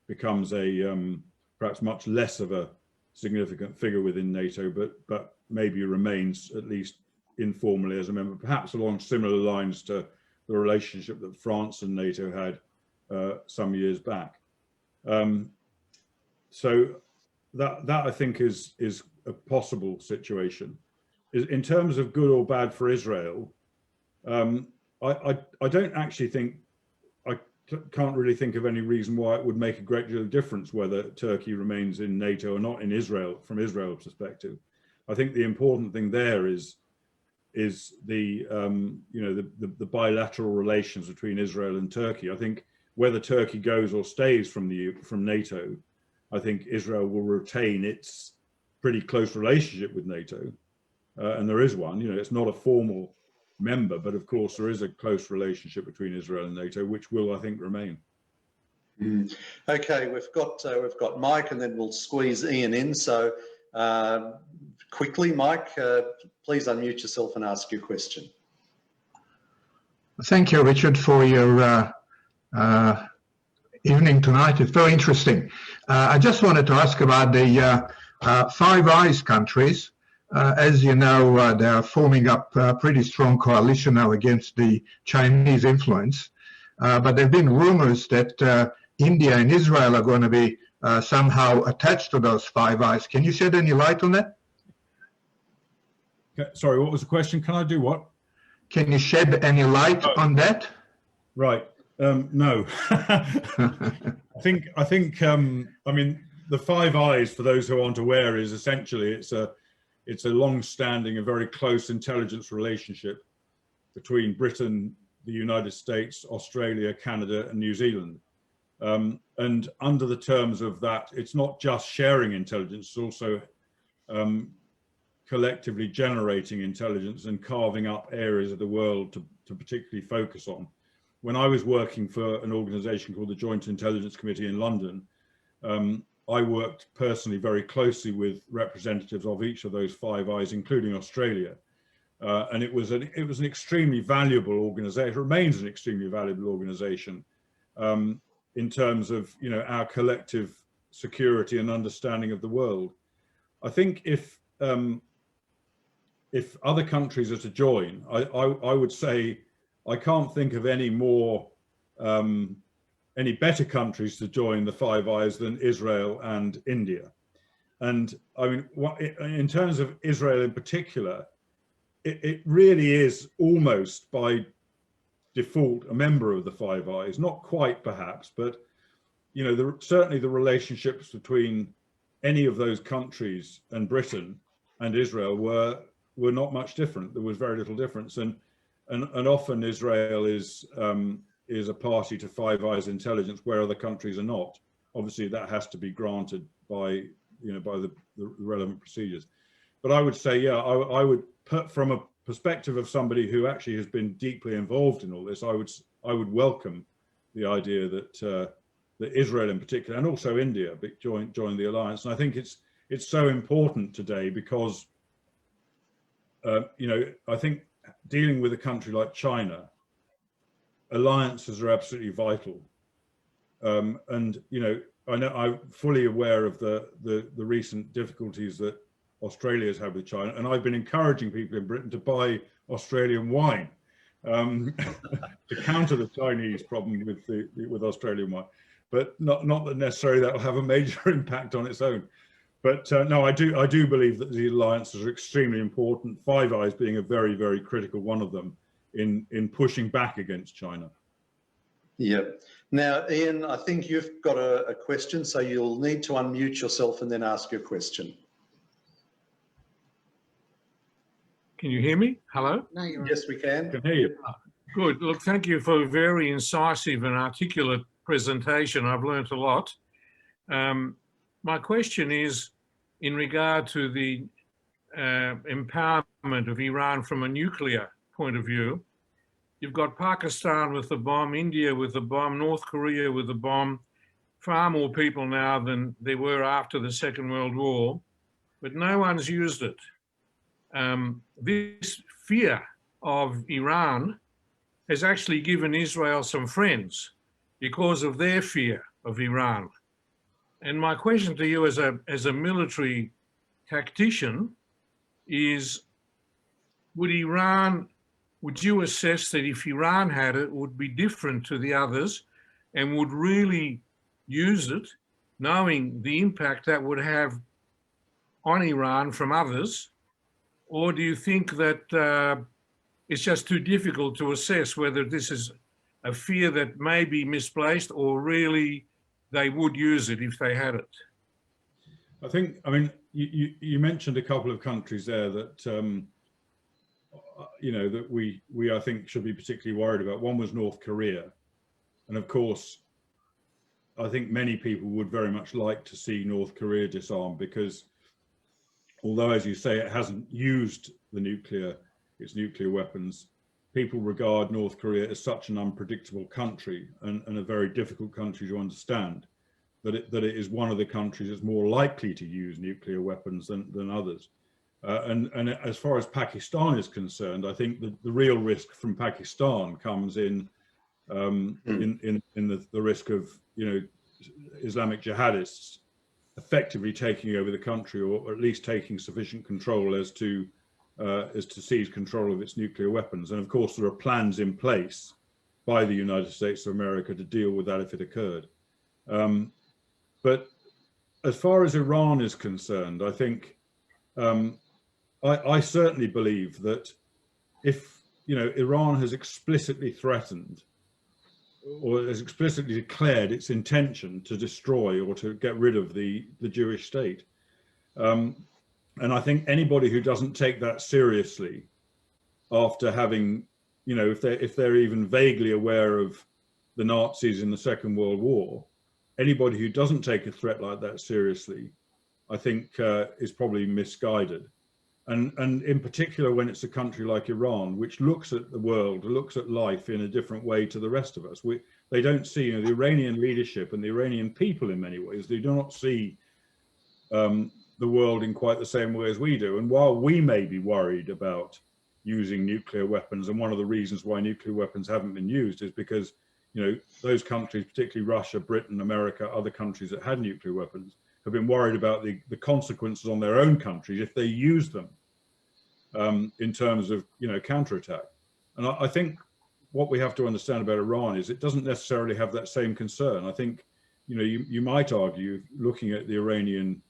[SPEAKER 3] becomes a perhaps much less of a significant figure within NATO, but maybe remains at least informally as a member, perhaps along similar lines to the relationship that France and NATO had some years back. So that I think is a possible situation. in terms of good or bad for Israel, I don't actually think, can't really think of any reason why it would make a great deal of difference whether Turkey remains in NATO or not in Israel, from Israel's perspective. I think the important thing there is the the bilateral relations between Israel and Turkey. I think whether Turkey goes or stays from NATO, I think Israel will retain its pretty close relationship with NATO, and there is one. It's not a formal member, but of course there is a close relationship between Israel and NATO, which will, I think, remain.
[SPEAKER 1] Okay, we've got Mike, and then we'll squeeze Ian in. So quickly, Mike, please unmute yourself and ask your question.
[SPEAKER 11] Thank you, Richard, for your evening tonight. It's very interesting. I just wanted to ask about the Five Eyes countries. As you know, they are forming up a pretty strong coalition now against the Chinese influence. But there have been rumors that India and Israel are going to be somehow attached to those Five Eyes. Can you shed any light on that?
[SPEAKER 3] Sorry, what was the question? Can I do what?
[SPEAKER 11] Can you shed any light on that?
[SPEAKER 3] Right. No. I think. I mean, the Five Eyes, for those who aren't aware, is essentially it's a long-standing and very close intelligence relationship between Britain, the United States, Australia, Canada, and New Zealand. And under the terms of that, it's not just sharing intelligence, it's also collectively generating intelligence and carving up areas of the world to particularly focus on. When I was working for an organization called the Joint Intelligence Committee in London, I worked personally very closely with representatives of each of those Five Eyes, including Australia. And it was an extremely valuable organization, remains an extremely valuable organization in terms of our collective security and understanding of the world. I think if other countries are to join, I would say I can't think of any better countries to join the Five Eyes than Israel and India. And I mean, in terms of Israel in particular, it really is almost by default a member of the Five Eyes, not quite perhaps, but certainly the relationships between any of those countries and Britain and Israel were not much different. There was very little difference, and often Israel is a party to Five Eyes intelligence where other countries are not. Obviously, that has to be granted by the relevant procedures. But I would say, yeah, I would put, from a perspective of somebody who actually has been deeply involved in all this, I would welcome the idea that Israel in particular, and also India, join the alliance. And I think it's so important today because I think dealing with a country like China, alliances are absolutely vital. And I know I'm fully aware of the recent difficulties that Australia's had with China, and I've been encouraging people in Britain to buy Australian wine to counter the Chinese problem with Australian wine. But not that necessarily that will have a major impact on its own. But no, I do believe that the alliances are extremely important. Five Eyes being a very, very critical one of them in pushing back against China.
[SPEAKER 1] Yeah. Now, Ian, I think you've got a question, so you'll need to unmute yourself and then ask your question.
[SPEAKER 12] Can you hear me? Hello?
[SPEAKER 1] No, you're yes, we can.
[SPEAKER 3] Can hear you.
[SPEAKER 12] Good. Look, thank you for a very incisive and articulate presentation. I've learnt a lot. My question is in regard to the empowerment of Iran from a nuclear point of view. You've got Pakistan with the bomb, India with the bomb, North Korea with the bomb, far more people now than there were after the Second World War, but no one's used it. This fear of Iran has actually given Israel some friends because of their fear of Iran. And my question to you as a military tactician is, would you assess that if Iran had it, would be different to the others and would really use it, knowing the impact that would have on Iran from others? Or do you think that it's just too difficult to assess whether this is a fear that may be misplaced or really they would use it if they had it?
[SPEAKER 3] I mean, you mentioned a couple of countries there that, you know, that we I think should be particularly worried about. One was North Korea. And of course, I think many people would very much like to see North Korea disarmed, because although, as you say, it hasn't used its nuclear weapons, people regard North Korea as such an unpredictable country and a very difficult country to understand, that it is one of the countries that's more likely to use nuclear weapons than others. And as far as Pakistan is concerned, I think the real risk from Pakistan comes in the risk of, you know, Islamic jihadists effectively taking over the country, or at least taking sufficient control as to seize control of its nuclear weapons. And of course, there are plans in place by the United States of America to deal with that if it occurred. But as far as Iran is concerned, I think I certainly believe that if, you know, Iran has explicitly threatened or has explicitly declared its intention to destroy or to get rid of the Jewish state. And I think anybody who doesn't take that seriously, after having, you know, if they're even vaguely aware of the Nazis in the Second World War, anybody who doesn't take a threat like that seriously, I think is probably misguided. And in particular, when it's a country like Iran, which looks at the world, looks at life in a different way to the rest of us. They don't see, you know, the Iranian leadership and the Iranian people in many ways, they do not see the world in quite the same way as we do. And while we may be worried about using nuclear weapons, and one of the reasons why nuclear weapons haven't been used is because, you know, those countries, particularly Russia, Britain, America, other countries that had nuclear weapons, have been worried about the consequences on their own countries if they use them. In terms of, you know, counterattack. And I think what we have to understand about Iran is it doesn't necessarily have that same concern. I think, you know, you might argue, looking at the Iranian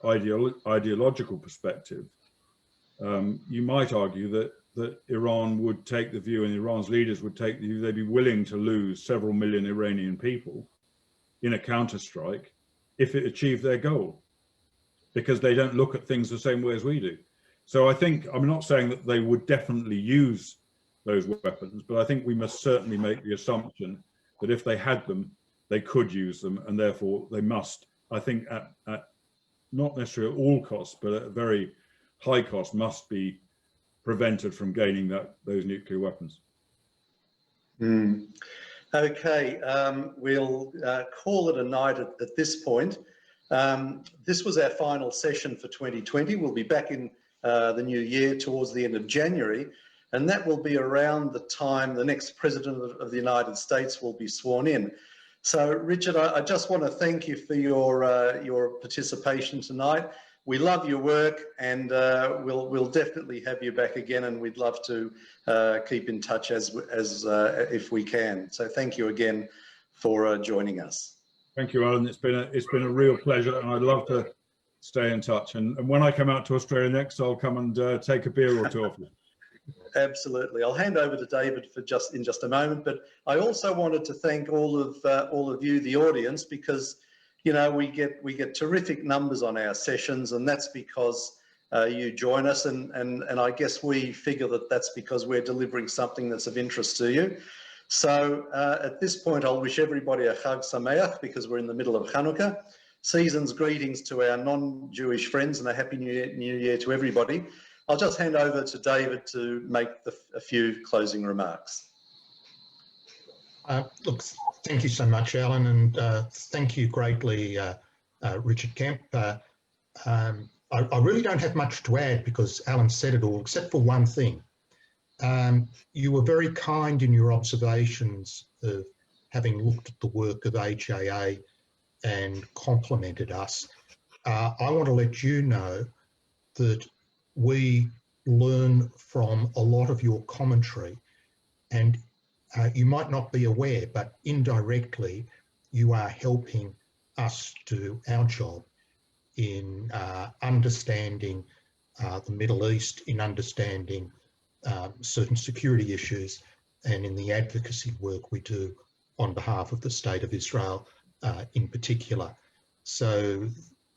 [SPEAKER 3] ideological perspective, you might argue that Iran would take the view, and Iran's leaders would take the view, they'd be willing to lose several million Iranian people in a counterstrike if it achieved their goal, because they don't look at things the same way as we do. So I think, I'm not saying that they would definitely use those weapons, but I think we must certainly make the assumption that if they had them, they could use them, and therefore they must, I think at not necessarily at all costs, but at a very high cost, must be prevented from gaining those nuclear weapons.
[SPEAKER 1] Okay, we'll call it a night at this point. This was our final session for 2020. We'll be back in the new year towards the end of January, and that will be around the time the next President of the United States will be sworn in. So, Richard, I just want to thank you for your participation tonight. We love your work, and we'll definitely have you back again, and we'd love to keep in touch as if we can. So, thank you again for joining us.
[SPEAKER 3] Thank you, Alan. It's been a real pleasure, and I'd love to stay in touch. And when I come out to Australia next, I'll come and take a beer or two off you.
[SPEAKER 1] Absolutely. I'll hand over to David in just a moment. But I also wanted to thank all of you, the audience, because, you know, we get terrific numbers on our sessions, and that's because you join us, and I guess we figure that that's because we're delivering something that's of interest to you. So at this point, I'll wish everybody a Chag Sameach, because we're in the middle of Hanukkah. Season's greetings to our non-Jewish friends, and a Happy New Year to everybody. I'll just hand over to David to make a few closing remarks.
[SPEAKER 4] Look, thank you so much, Alan, and thank you greatly, Richard Kemp. I really don't have much to add, because Alan said it all, except for one thing. You were very kind in your observations of having looked at the work of HAA and complimented us. I want to let you know that we learn from a lot of your commentary, and you might not be aware, but indirectly you are helping us do our job. in understanding the Middle East, in understanding certain security issues, and in the advocacy work we do on behalf of the State of Israel in particular. So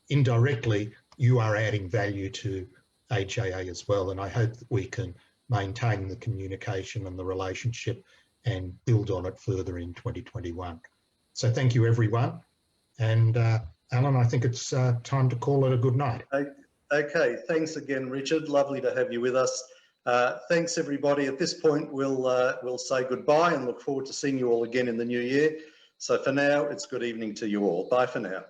[SPEAKER 4] indirectly, you are adding value to AJA as well, and I hope that we can maintain the communication and the relationship and build on it further in 2021. So thank you, everyone. And Alan, I think it's time to call it a good night.
[SPEAKER 1] Okay, thanks again, Richard. Lovely to have you with us. Thanks, everybody. At this point, we'll say goodbye and look forward to seeing you all again in the new year. So for now, it's good evening to you all. Bye for now.